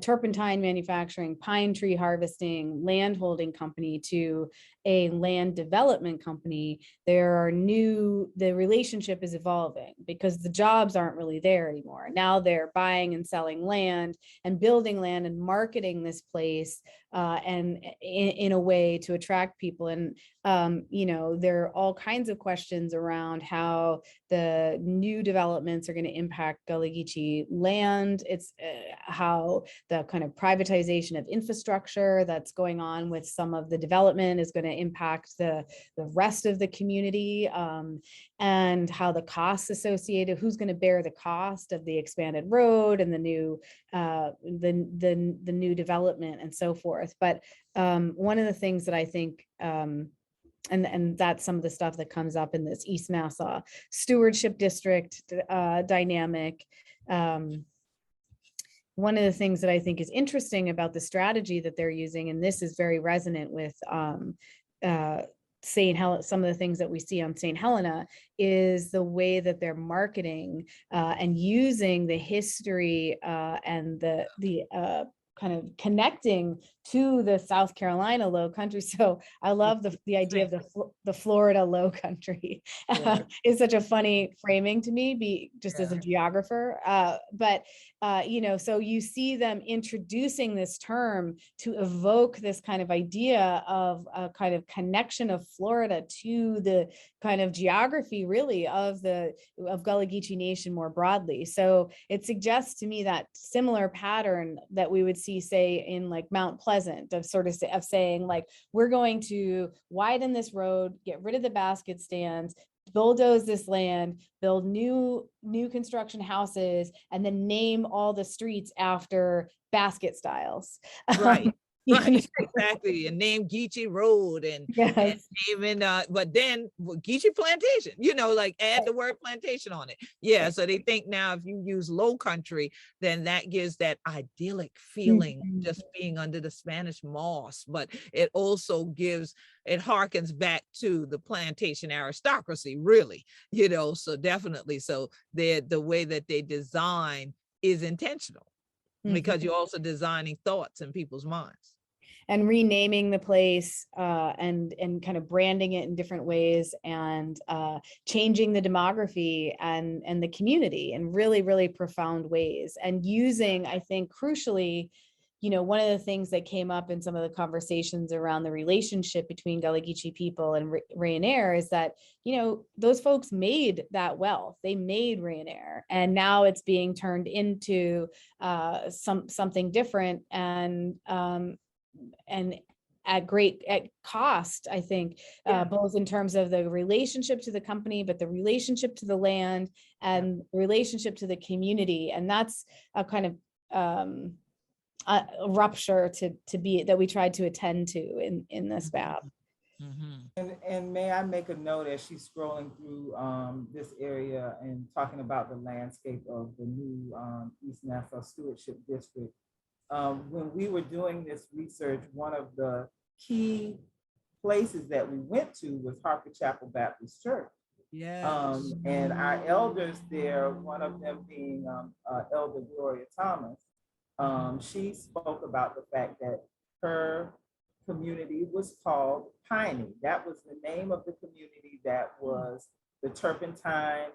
turpentine manufacturing, pine tree harvesting, land holding company to a land development company, the relationship is evolving because the jobs aren't really there anymore. Now they're buying and selling land and building land and marketing this place and in a way to attract people. And there are all kinds of questions around how the new developments are going to impact Gullah Geechee land. It's how the kind of privatization of infrastructure that's going on with some of the development is going to impact the rest of the community, and how the costs associated, who's going to bear the cost of the expanded road and the new the new development and so forth. But one of the things that I think and that's some of the stuff that comes up in this East Nassau stewardship district dynamic. One of the things that I think is interesting about the strategy that they're using, and this is very resonant with St. Helena, some of the things that we see on St. Helena, is the way that they're marketing and using the history and the kind of connecting to the South Carolina Low Country. So I love the idea of the Florida Low Country. Yeah. It's such a funny framing to me, just as a geographer. But so you see them introducing this term to evoke this kind of idea of a kind of connection of Florida to the kind of geography, really, of Gullah Geechee Nation more broadly. So it suggests to me that similar pattern that we would see, say, in like Mount Pleasant, of saying, like, we're going to widen this road, get rid of the basket stands, bulldoze this land, build new construction houses, and then name all the streets after basket styles. Right. Right, exactly. And name Geechee Road and even but then Geechee Plantation, like add the word plantation on it. Yeah. So they think now if you use Low Country, then that gives that idyllic feeling, just being under the Spanish moss, but it also it harkens back to the plantation aristocracy, really, so definitely. So the way that they design is intentional. Because you're also designing thoughts in people's minds. And renaming the place and kind of branding it in different ways, and changing the demography and the community in really, really profound ways. And using, I think, crucially, one of the things that came up in some of the conversations around the relationship between Gullah Geechee people and Ryanair is that, those folks made that wealth. They made Ryanair, and now it's being turned into something different and at cost, I think, both in terms of the relationship to the company, but the relationship to the land and the relationship to the community. And that's a kind of a rupture that we tried to attend to in this map. And may I make a note as she's scrolling through this area and talking about the landscape of the new East Nassau Stewardship District. When we were doing this research, one of the key places that we went to was Harper Chapel Baptist Church. Yes. And our elders there, one of them being Elder Gloria Thomas, she spoke about the fact that her community was called Piney. That was the name of the community that was the turpentine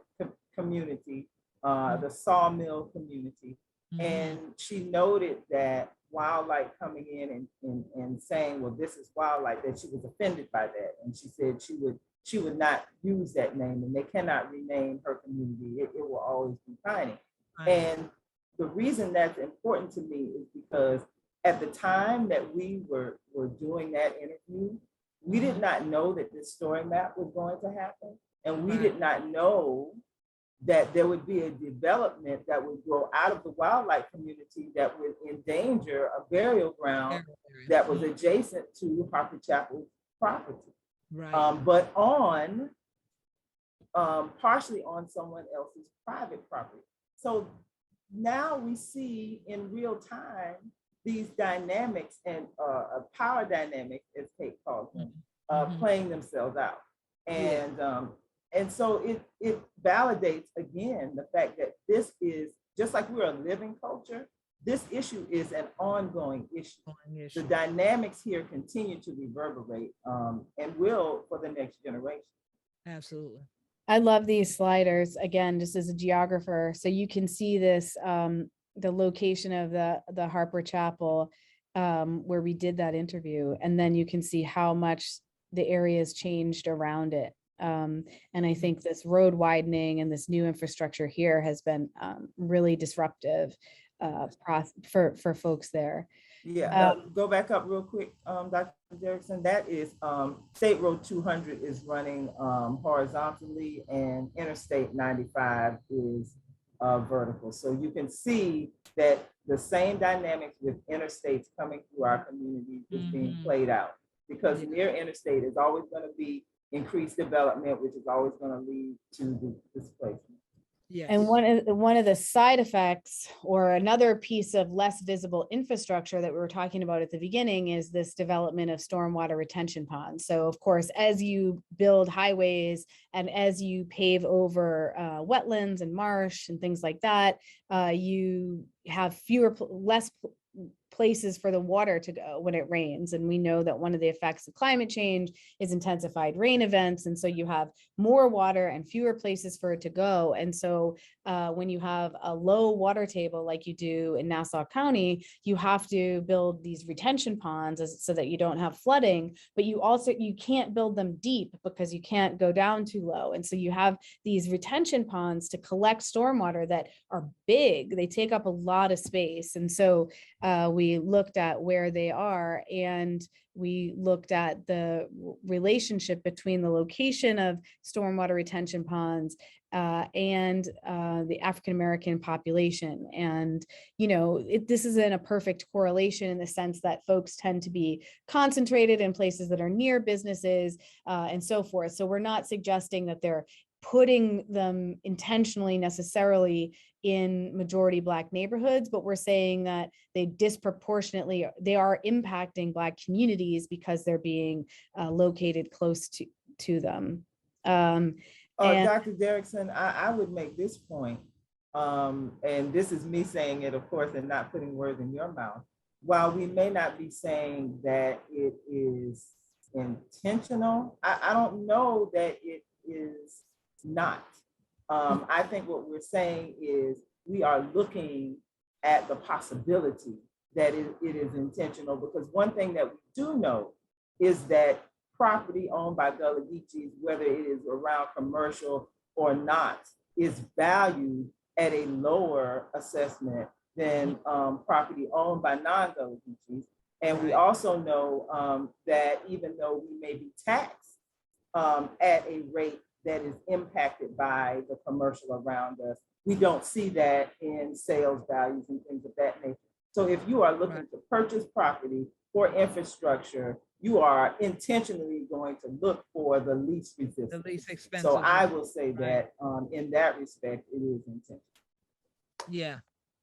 community, the sawmill community. And she noted that wildlife coming in and saying, well, this is wildlife, that she was offended by that. And she said she would not use that name, and they cannot rename her community. It will always be Piney. And the reason that's important to me is because at the time that we were doing that interview, We did not know that this story map was going to happen. And we did not know that there would be a development that would grow out of the wildlife community that would endanger a burial ground that was adjacent to Harper Chapel's property. But on partially on someone else's private property. So now we see in real time these dynamics and power dynamics, as Kate calls them, playing themselves out. And so it validates again the fact that this is, just like we're a living culture, this issue is an ongoing issue. The dynamics here continue to reverberate and will for the next generation. Absolutely. I love these sliders, again, just as a geographer. So you can see this, the location of the Harper Chapel where we did that interview. And then you can see how much the area has changed around it. And I think this road widening and this new infrastructure here has been really disruptive for folks there. Yeah, go back up real quick, Dr. Derickson. That is State Road 200 is running horizontally, and Interstate 95 is vertical. So you can see that the same dynamics with interstates coming through our community is being played out, because near interstate is always going to be increased development, which is always going to lead to displacement. Yes. And one of the side effects, or another piece of less visible infrastructure that we were talking about at the beginning, is this development of stormwater retention ponds. So of course, as you build highways and as you pave over wetlands and marsh and things like that, you have less places for the water to go when it rains. And we know that one of the effects of climate change is intensified rain events. And so you have more water and fewer places for it to go. And so when you have a low water table like you do in Nassau County, you have to build these retention ponds so that you don't have flooding, but you can't build them deep because you can't go down too low. And so you have these retention ponds to collect stormwater that are big. They take up a lot of space. And so we looked at where they are, and we looked at the relationship between the location of stormwater retention ponds and the African-American population. And, this isn't a perfect correlation in the sense that folks tend to be concentrated in places that are near businesses and so forth. So we're not suggesting that they're putting them intentionally necessarily in majority Black neighborhoods, but we're saying that they are impacting Black communities because they're being located close to them. Dr. Derickson, I would make this point, and this is me saying it, of course, and not putting words in your mouth. While we may not be saying that it is intentional, I don't know that it is not. I think what we're saying is we are looking at the possibility that it is intentional, because one thing that we do know is that property owned by Gullah Geechees, whether it is around commercial or not, is valued at a lower assessment than property owned by non-Gullah Geechees. And we also know that even though we may be taxed at a rate that is impacted by the commercial around us, we don't see that in sales values and things of that nature. So if you are looking to purchase property for infrastructure, you are intentionally going to look for the least resistance. The least expensive. So I will say that in that respect, it is intentional.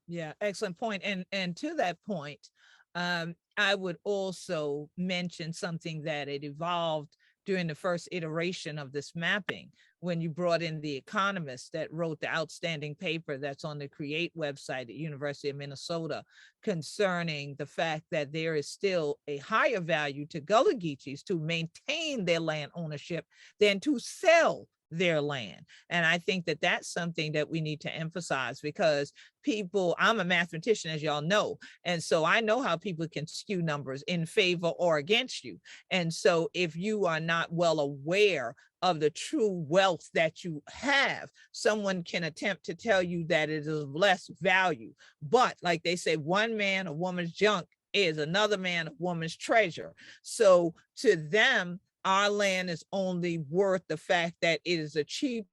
Yeah, excellent point. And to that point, I would also mention something that it evolved during the first iteration of this mapping, when you brought in the economist that wrote the outstanding paper that's on the CREATE website at University of Minnesota, concerning the fact that there is still a higher value to Gullah Geechees to maintain their land ownership than to sell their land. And I think that that's something that we need to emphasize, because I'm a mathematician, as y'all know, and so I know how people can skew numbers in favor or against you. And so if you are not well aware of the true wealth that you have, someone can attempt to tell you that it is of less value. But like they say, one man, a woman's junk is another man, a woman's treasure. So to them, our land is only worth the fact that it is a cheaper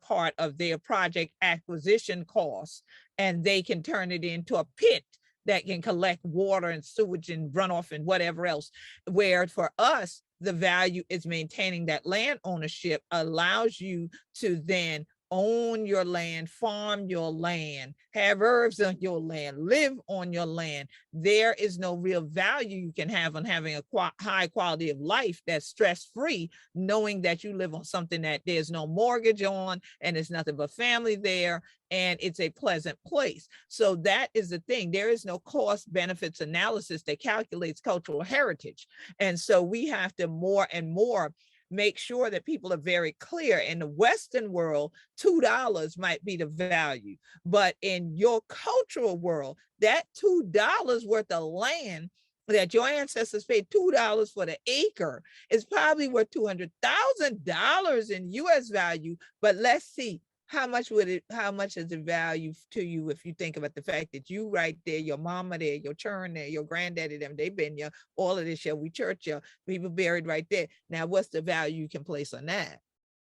part of their project acquisition costs, and they can turn it into a pit that can collect water and sewage and runoff and whatever else. Where for us, the value is maintaining that land ownership allows you to then own your land, farm your land, have herbs on your land, live on your land. There is no real value you can have on having a high quality of life that's stress-free, knowing that you live on something that there's no mortgage on and there's nothing but family there, and it's a pleasant place. So that is the thing. There is no cost benefits analysis that calculates cultural heritage. And so we have to more and more make sure that people are very clear. In the Western world, $2 might be the value, but in your cultural world, that $2 worth of land that your ancestors paid $2 for the acre is probably worth $200,000 in US value. But let's see, how much is the value to you if you think about the fact that you right there, your mama there, your churn there, your granddaddy them, they've been here, all of this, we church, people buried right there. Now, what's the value you can place on that?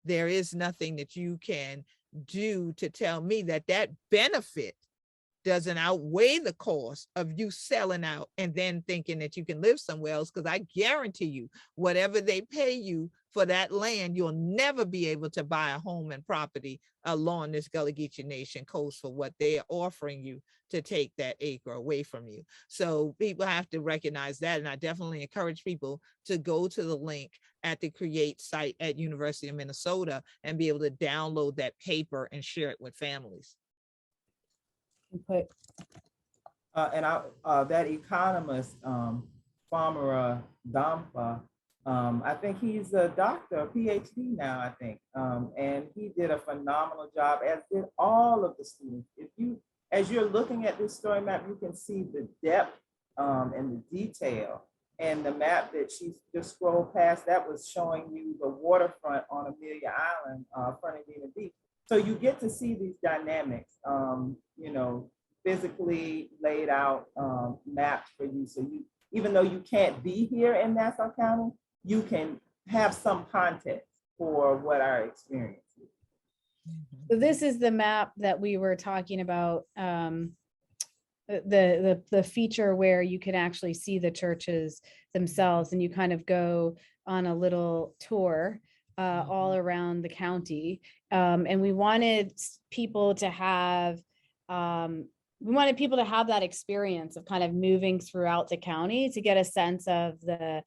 There is nothing that you can do to tell me that that benefit doesn't outweigh the cost of you selling out and then thinking that you can live somewhere else. Because I guarantee you, whatever they pay you for that land, you'll never be able to buy a home and property along this Gullah Geechee Nation coast for what they are offering you to take that acre away from you. So people have to recognize that. And I definitely encourage people to go to the link at the Create site at University of Minnesota and be able to download that paper and share it with families. That economist, Farmer Dampa, I think he's a doctor, a PhD now, I think. And he did a phenomenal job, as did all of the students. As you're looking at this story map, you can see the depth and the detail. And the map that she just scrolled past, that was showing you the waterfront on Amelia Island, Fernandina Beach. So you get to see these dynamics, physically laid out maps for you. So even though you can't be here in Nassau County, you can have some context for what our experience is. So this is the map that we were talking about, the feature where you can actually see the churches themselves, and you kind of go on a little tour all around the county. And we wanted people to have that experience of kind of moving throughout the county to get a sense of the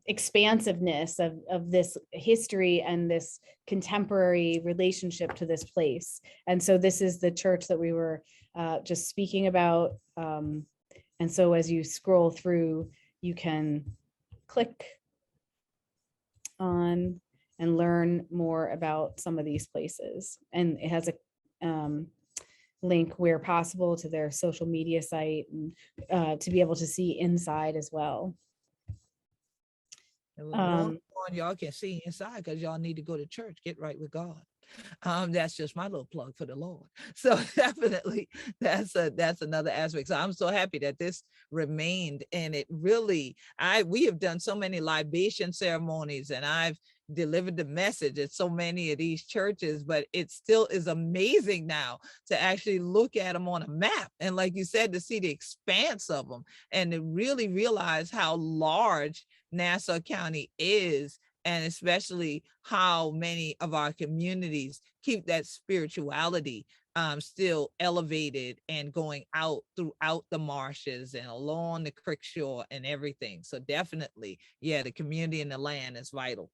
expansiveness of this history and this contemporary relationship to this place. And so this is the church that we were just speaking about. And so as you scroll through, you can click on and learn more about some of these places. And it has a link where possible to their social media site, and to be able to see inside as well. Y'all can see inside because y'all need to go to church, get right with God. That's just my little plug for the Lord. So definitely that's another aspect. So I'm so happy that this remained, and it really, we have done so many libation ceremonies, and I've delivered the message at so many of these churches, but it still is amazing now to actually look at them on a map. And like you said, to see the expanse of them and to really realize how large Nassau County is, and especially how many of our communities keep that spirituality still elevated and going out throughout the marshes and along the creek shore and everything. So definitely, yeah, the community and the land is vital.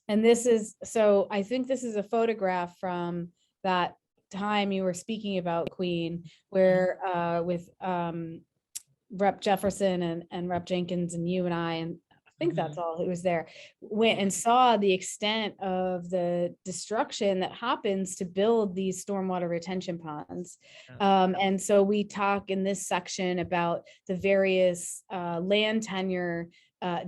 And this is, so I think this is a photograph from that time you were speaking about, Queen, where with Rep. Jefferson and Rep. Jenkins and you and I think that's all who was there, went and saw the extent of the destruction that happens to build these stormwater retention ponds. And so we talk in this section about the various land tenure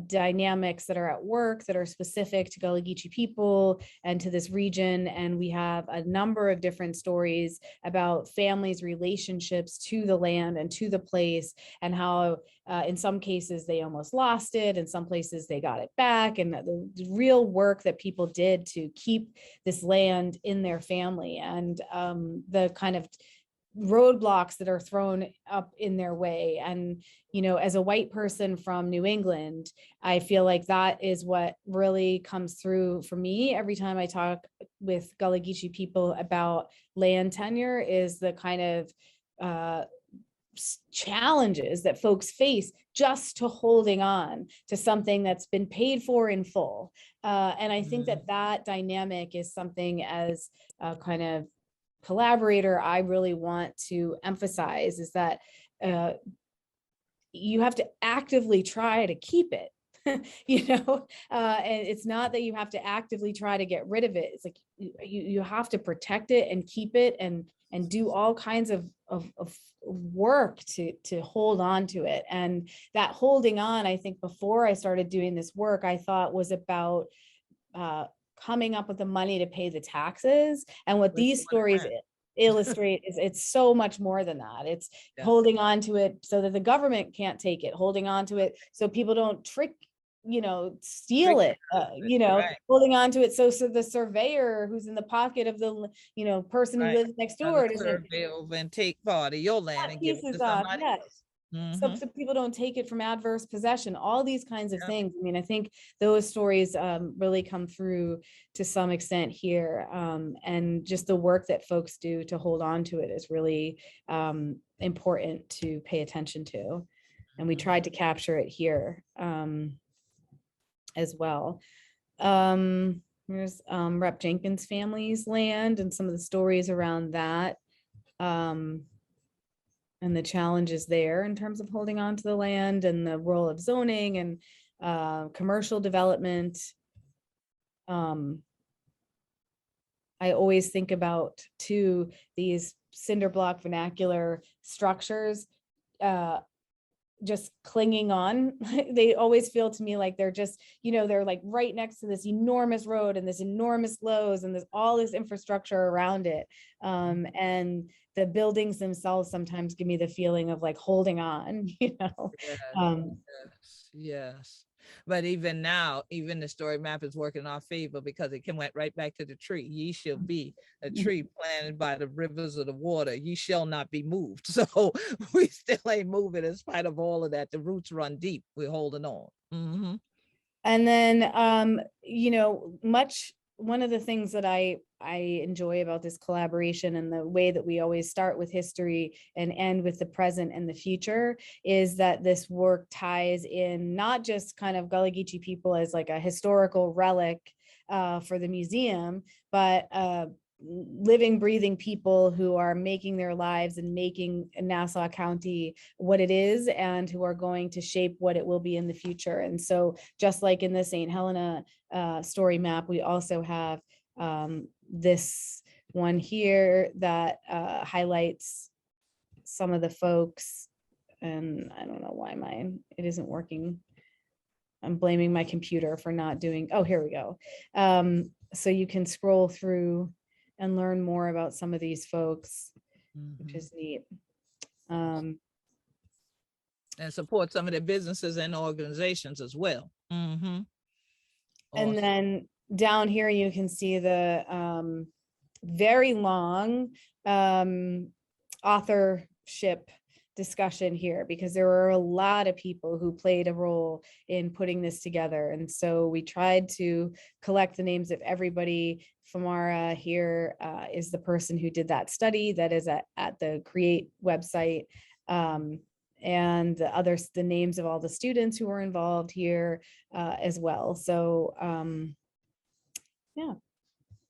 dynamics that are at work that are specific to Gullah Geechee people and to this region. And we have a number of different stories about families' relationships to the land and to the place, and how in some cases they almost lost it, in some places they got it back, and the real work that people did to keep this land in their family, and the kind of roadblocks that are thrown up in their way. And, you know, as a white person from New England, I feel like that is what really comes through for me every time I talk with Gullah Geechee people about land tenure, is the kind of challenges that folks face just to holding on to something that's been paid for in full. And I think that that dynamic is something, as a kind of collaborator, I really want to emphasize, is that you have to actively try to keep it. You know, and it's not that you have to actively try to get rid of it. It's like you have to protect it and keep it, and do all kinds of work to hold on to it. And that holding on, I think before I started doing this work, I thought was about coming up with the money to pay the taxes. And what these stories illustrate is it's so much more than that. It's holding on to it so that the government can't take it, holding on to it so people don't steal it, holding on to it so the surveyor who's in the pocket of the person who lives next door doesn't and take part of your land and give it to somebody else. So people don't take it from adverse possession, all these kinds of things. I mean, I think those stories really come through to some extent here. And just the work that folks do to hold on to it is really important to pay attention to. And we tried to capture it here as well. Here's Rep. Jenkins' family's land and some of the stories around that. And the challenges there in terms of holding on to the land, and the role of zoning and commercial development. I always think about too these cinder block vernacular structures just clinging on. They always feel to me like they're just, they're like right next to this enormous road and this enormous Lowe's and there's all this infrastructure around it. And the buildings themselves sometimes give me the feeling of like holding on, Yes. But even now, even the story map is working in our favor, because it went right back to the tree. Ye shall be a tree planted by the rivers of the water. Ye shall not be moved. So we still ain't moving in spite of all of that. The roots run deep. We're holding on. And then, one of the things that I enjoy about this collaboration and the way that we always start with history and end with the present and the future is that this work ties in not just kind of Gullah Geechee people as like a historical relic for the museum, but living, breathing people who are making their lives and making Nassau County what it is, and who are going to shape what it will be in the future. And so just like in the St. Helena story map, we also have this one here that highlights some of the folks. And I don't know why it isn't working. I'm blaming my computer for not doing, oh, here we go. So you can scroll through and learn more about some of these folks, which is neat. And support some of their businesses and organizations as well. Awesome. And then down here, you can see the very long authorship discussion here, because there were a lot of people who played a role in putting this together. And so we tried to collect the names of everybody. Famara here is the person who did that study that is at the Create website. And the names of all the students who were involved here as well. So yeah.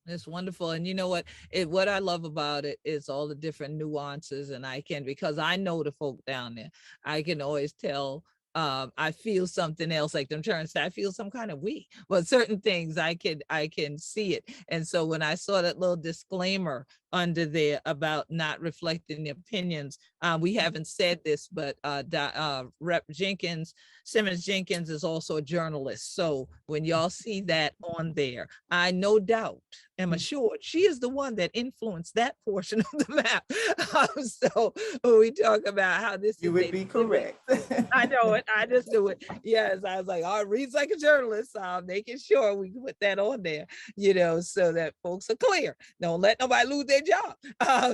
It's wonderful. And you know what I love about it is all the different nuances. And because I know the folk down there, I can always tell I feel something else, like I'm trying to say, I feel some kind of weak, but certain things I can see it. And so when I saw that little disclaimer under there about not reflecting the opinions, we haven't said this, but Rep Jenkins, Simmons-Jenkins is also a journalist. So when y'all see that on there, I no doubt am assured she is the one that influenced that portion of the map. So when we talk about how this You is would be correct. I know it. I just do it. Yes, I was like, oh, it reads like a journalist. Making sure we put that on there, so that folks are clear. Don't let nobody lose their job,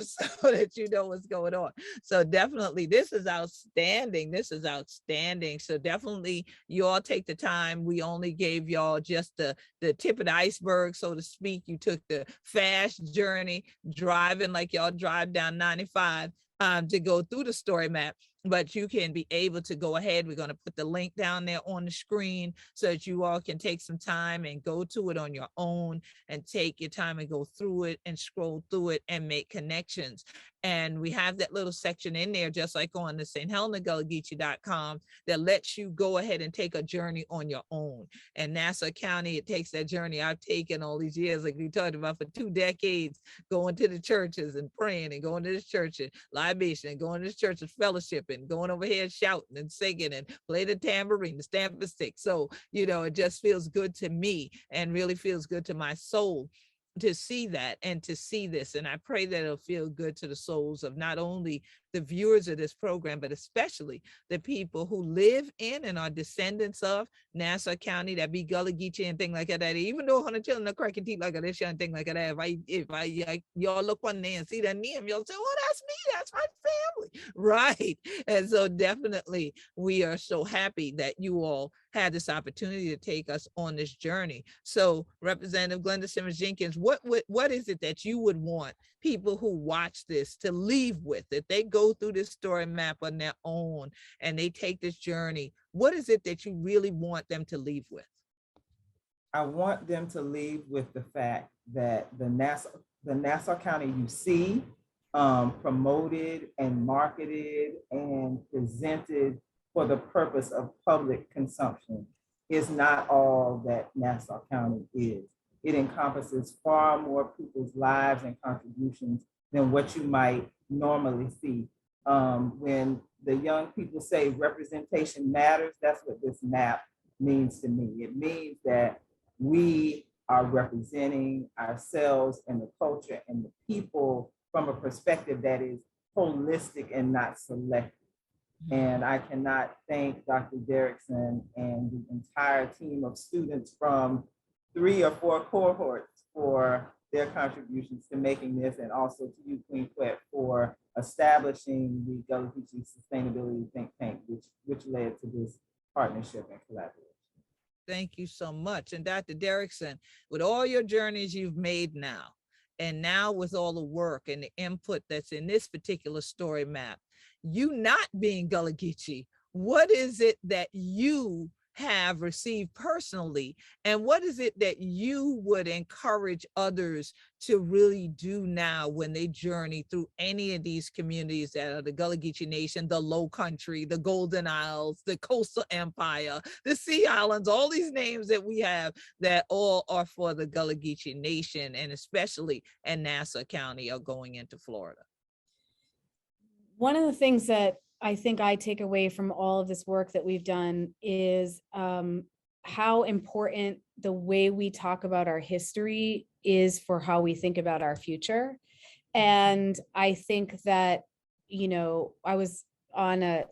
so that you know what's going on. So definitely, this is outstanding. This is outstanding. So definitely, you all take the time. We only gave y'all just the tip of the iceberg, so to speak. You took the fast journey, driving like y'all drive down 95 to go through the story map. But you can be able to go ahead. We're going to put the link down there on the screen so that you all can take some time and go to it on your own and take your time and go through it and scroll through it and make connections. And we have that little section in there, just like on the St. Helena Geechee.com, that lets you go ahead and take a journey on your own. And Nassau County, it takes that journey I've taken all these years, like we talked about for 2 decades, going to the churches and praying and going to the church and libation and going to the church and fellowship and going over here shouting and singing and play the tambourine, the stamp the stick. So, it just feels good to me and really feels good to my soul to see that and to see this. And I pray that it'll feel good to the souls of not only the viewers of this program, but especially the people who live in and are descendants of Nassau County, that be Gullah Geechee and thing like that. Even though on the children are cracking teeth like this and thing like that, if I y'all look one day and see that name, you'll say, oh, that's me, that's my family, right? And so definitely we are so happy that you all had this opportunity to take us on this journey. So Representative Glenda Simmons-Jenkins, what is it that you would want people who watch this to leave with? If they go through this story map on their own and they take this journey, what is it that you really want them to leave with? I want them to leave with the fact that the Nassau County you see promoted and marketed and presented for the purpose of public consumption is not all that Nassau County is. It encompasses far more people's lives and contributions than what you might normally see. When the young people say representation matters, that's what this map means to me. It means that we are representing ourselves and the culture and the people from a perspective that is holistic and not selective. And I cannot thank Dr. Derickson and the entire team of students from 3 or 4 cohorts for their contributions to making this, and also to you, Queen Quet, for establishing the Gullah Geechee Sustainability Think Tank, which led to this partnership and collaboration. Thank you so much. And Dr. Derickson, with all your journeys you've made now, and now with all the work and the input that's in this particular story map, you not being Gullah Geechee, what is it that you have received personally, and what is it that you would encourage others to really do now when they journey through any of these communities that are the Gullah Geechee Nation, the Low Country, the Golden Isles, the Coastal Empire, the Sea Islands, all these names that we have that all are for the Gullah Geechee Nation, and especially in Nassau County or going into Florida? One of the things that I think I take away from all of this work that we've done is how important the way we talk about our history is for how we think about our future. And I think that, I was on a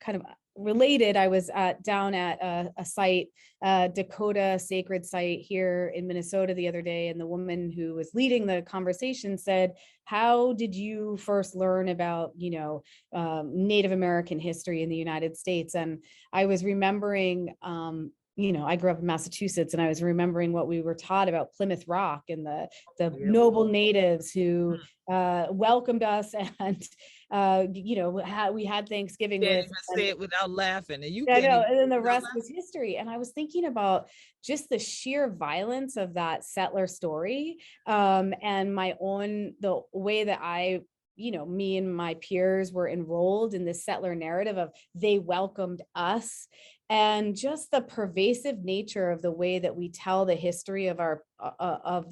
kind of related, I was down at a site, Dakota sacred site here in Minnesota the other day, and the woman who was leading the conversation said, how did you first learn about, Native American history in the United States? And I was remembering, I grew up in Massachusetts, and I was remembering what we were taught about Plymouth Rock and the noble natives who welcomed us, and we had Thanksgiving with. Say it without laughing, and you can't. I know, and then the rest was history. And I was thinking about just the sheer violence of that settler story, and the way that I me and my peers were enrolled in this settler narrative of they welcomed us, and just the pervasive nature of the way that we tell the history of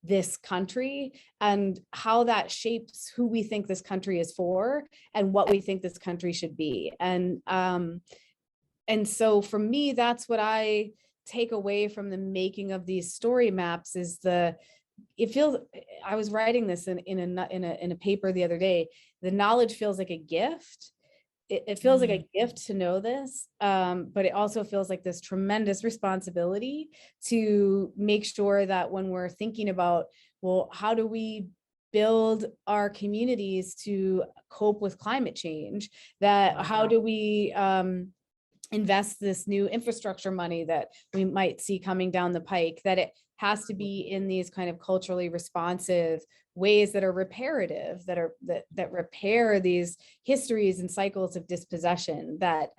this country, and how that shapes who we think this country is for and what we think this country should be. And so for me, that's what I take away from the making of these story maps, is it feels, I was writing this in a paper the other day, the knowledge feels like a gift. It feels like a gift to know this, but it also feels like this tremendous responsibility to make sure that when we're thinking about, well, how do we build our communities to cope with climate change, that how do we invest this new infrastructure money that we might see coming down the pike, that it has to be in these kind of culturally responsive ways that are reparative, that repair these histories and cycles of dispossession that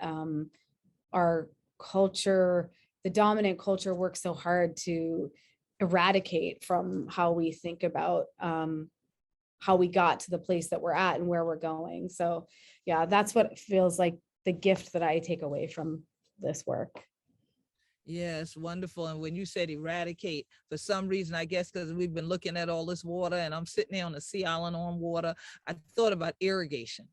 our culture, the dominant culture, works so hard to eradicate from how we think about how we got to the place that we're at and where we're going. So yeah, that's what feels like the gift that I take away from this work. Yes, wonderful. And when you said eradicate, for some reason, I guess because we've been looking at all this water and I'm sitting there on the Sea Island on water, I thought about irrigation.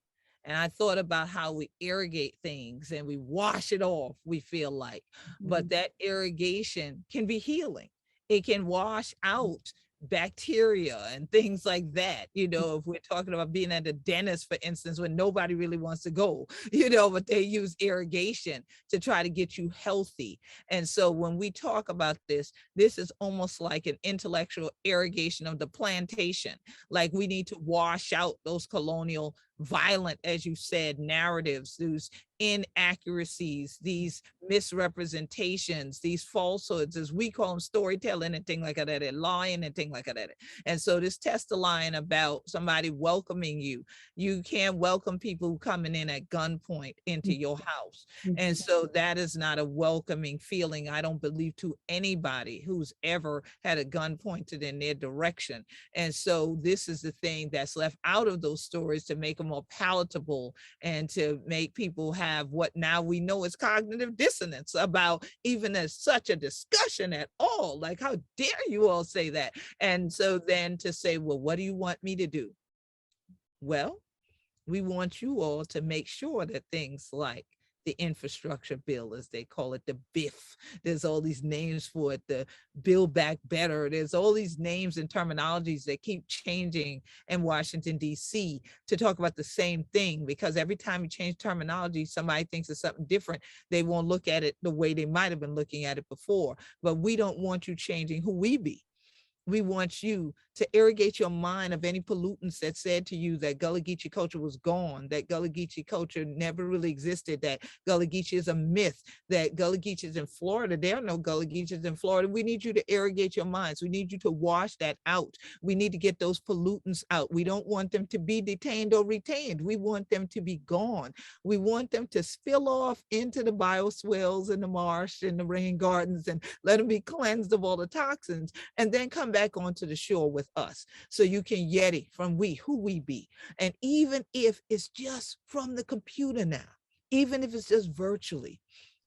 And I thought about how we irrigate things and we wash it off, we feel like. But that irrigation can be healing. It can wash out bacteria and things like that. If we're talking about being at the dentist, for instance, when nobody really wants to go, but they use irrigation to try to get you healthy. And so when we talk about this is almost like an intellectual irrigation of the plantation. Like we need to wash out those colonial violent, as you said, narratives, those inaccuracies, these misrepresentations, these falsehoods, as we call them, storytelling and things like that, and lying and things like that. And so this test line about somebody welcoming you, you can't welcome people coming in at gunpoint into your house. And so that is not a welcoming feeling, I don't believe, to anybody who's ever had a gun pointed in their direction. And so this is the thing that's left out of those stories to make them more palatable and to make people have what now we know is cognitive dissonance about even as such a discussion at all. Like, how dare you all say that? And so then to say, well, what do you want me to do? Well, we want you all to make sure that things like the infrastructure bill, as they call it, the BIF, there's all these names for it, the Build Back Better, there's all these names and terminologies that keep changing in Washington, D.C. to talk about the same thing, because every time you change terminology, somebody thinks it's something different. They won't look at it the way they might have been looking at it before. But we don't want you changing who we be. We want you to irrigate your mind of any pollutants that said to you that Gullah Geechee culture was gone, that Gullah Geechee culture never really existed, that Gullah Geechee is a myth, that Gullah Geechee is in Florida. There are no Gullah Geechees in Florida. We need you to irrigate your minds. We need you to wash that out. We need to get those pollutants out. We don't want them to be detained or retained. We want them to be gone. We want them to spill off into the bioswales and the marsh and the rain gardens and let them be cleansed of all the toxins, and then come back onto the shore with us, so you can yeti from who we be. And even if it's just from the computer now, even if it's just virtually,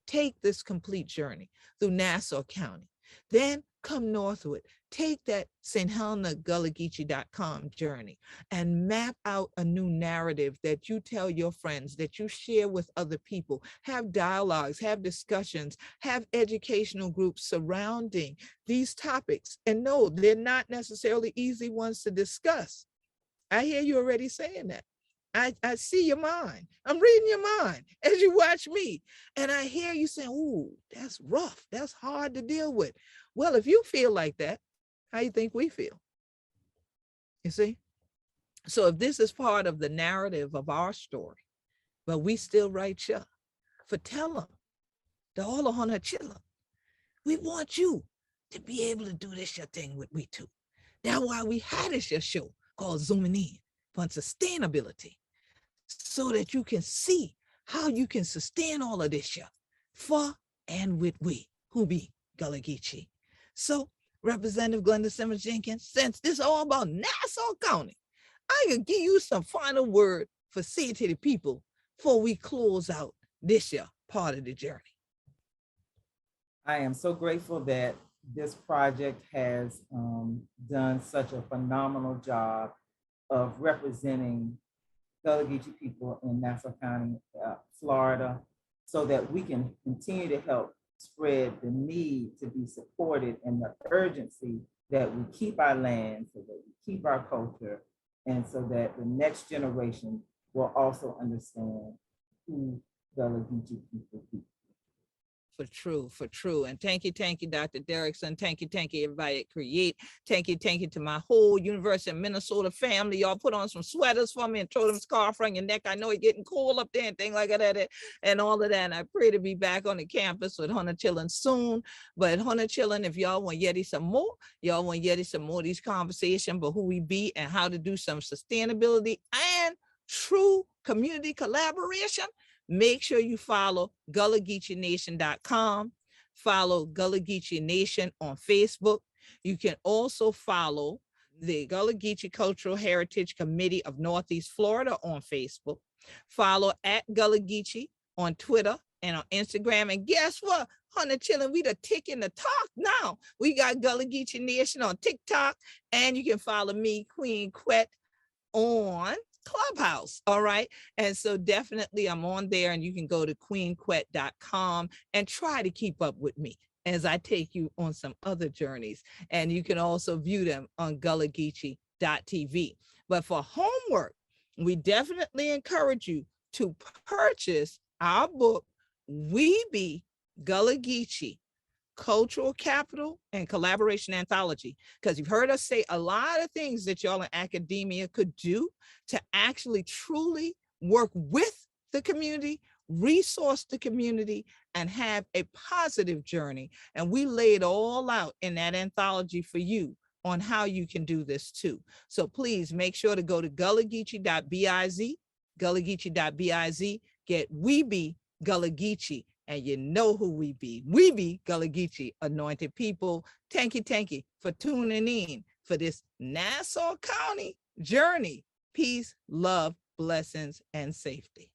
take this complete journey through Nassau County, then come northward, take that sthelena.gullahgeechee.com journey and map out a new narrative that you tell your friends, that you share with other people, have dialogues, have discussions, have educational groups surrounding these topics. And no, they're not necessarily easy ones to discuss. I hear you already saying that. I see your mind. I'm reading your mind as you watch me. And I hear you saying, ooh, that's rough. That's hard to deal with. Well, if you feel like that, how you think we feel? You see? So if this is part of the narrative of our story, but we still write you for tell them, the all on her chilla. We want you to be able to do this your thing with we too. That's why we had this your show called Zooming In on Sustainability, so that you can see how you can sustain all of this for and with we who be Gullah Geechee. So Representative Glenda Simmons-Jenkins, since this is all about Nassau County, I could give you some final word for say to the people before we close out this year part of the journey. I am so grateful that this project has done such a phenomenal job of representing Gullah Geechee people in Nassau County, Florida, so that we can continue to help spread the need to be supported and the urgency that we keep our land, so that we keep our culture, and so that the next generation will also understand who Gullah Geechee people be. For true. And thank you, Dr. Derickson. Thank you, everybody at Create. Thank you to my whole University of Minnesota family. Y'all put on some sweaters for me and throw them scarf around your neck. I know it's getting cold up there and things like that and all of that. And I pray to be back on the campus with Hunter Chillin soon. But Hunter Chillin, if y'all want Yeti some more, of these conversations about who we be and how to do some sustainability and true community collaboration, make sure you follow GullahGeecheeNation.com, follow Gullah Geechee Nation on Facebook. You can also follow the Gullah Geechee Cultural Heritage Committee of Northeast Florida on Facebook. Follow at Gullah Geechee on Twitter and on Instagram. And guess what? Hunter Chillin, we the tick in the talk now. We got Gullah Geechee Nation on TikTok, and you can follow me, Queen Quet, on Clubhouse. All right. And so definitely I'm on there, and you can go to queenquet.com and try to keep up with me as I take you on some other journeys. And you can also view them on gullahgeechee.tv. But for homework, we definitely encourage you to purchase our book, We Be Gullah Geechee, Cultural Capital and Collaboration Anthology, because you've heard us say a lot of things that y'all in academia could do to actually truly work with the community, resource the community, and have a positive journey. And we lay it all out in that anthology for you on how you can do this too. So please make sure to go to gullahgeechee.biz, gullahgeechee.biz, get We Be Gullah Geechee, and you know who we be. We be Gullah Geechee anointed people. Thank you for tuning in for this Nassau County journey. Peace, love, blessings, and safety.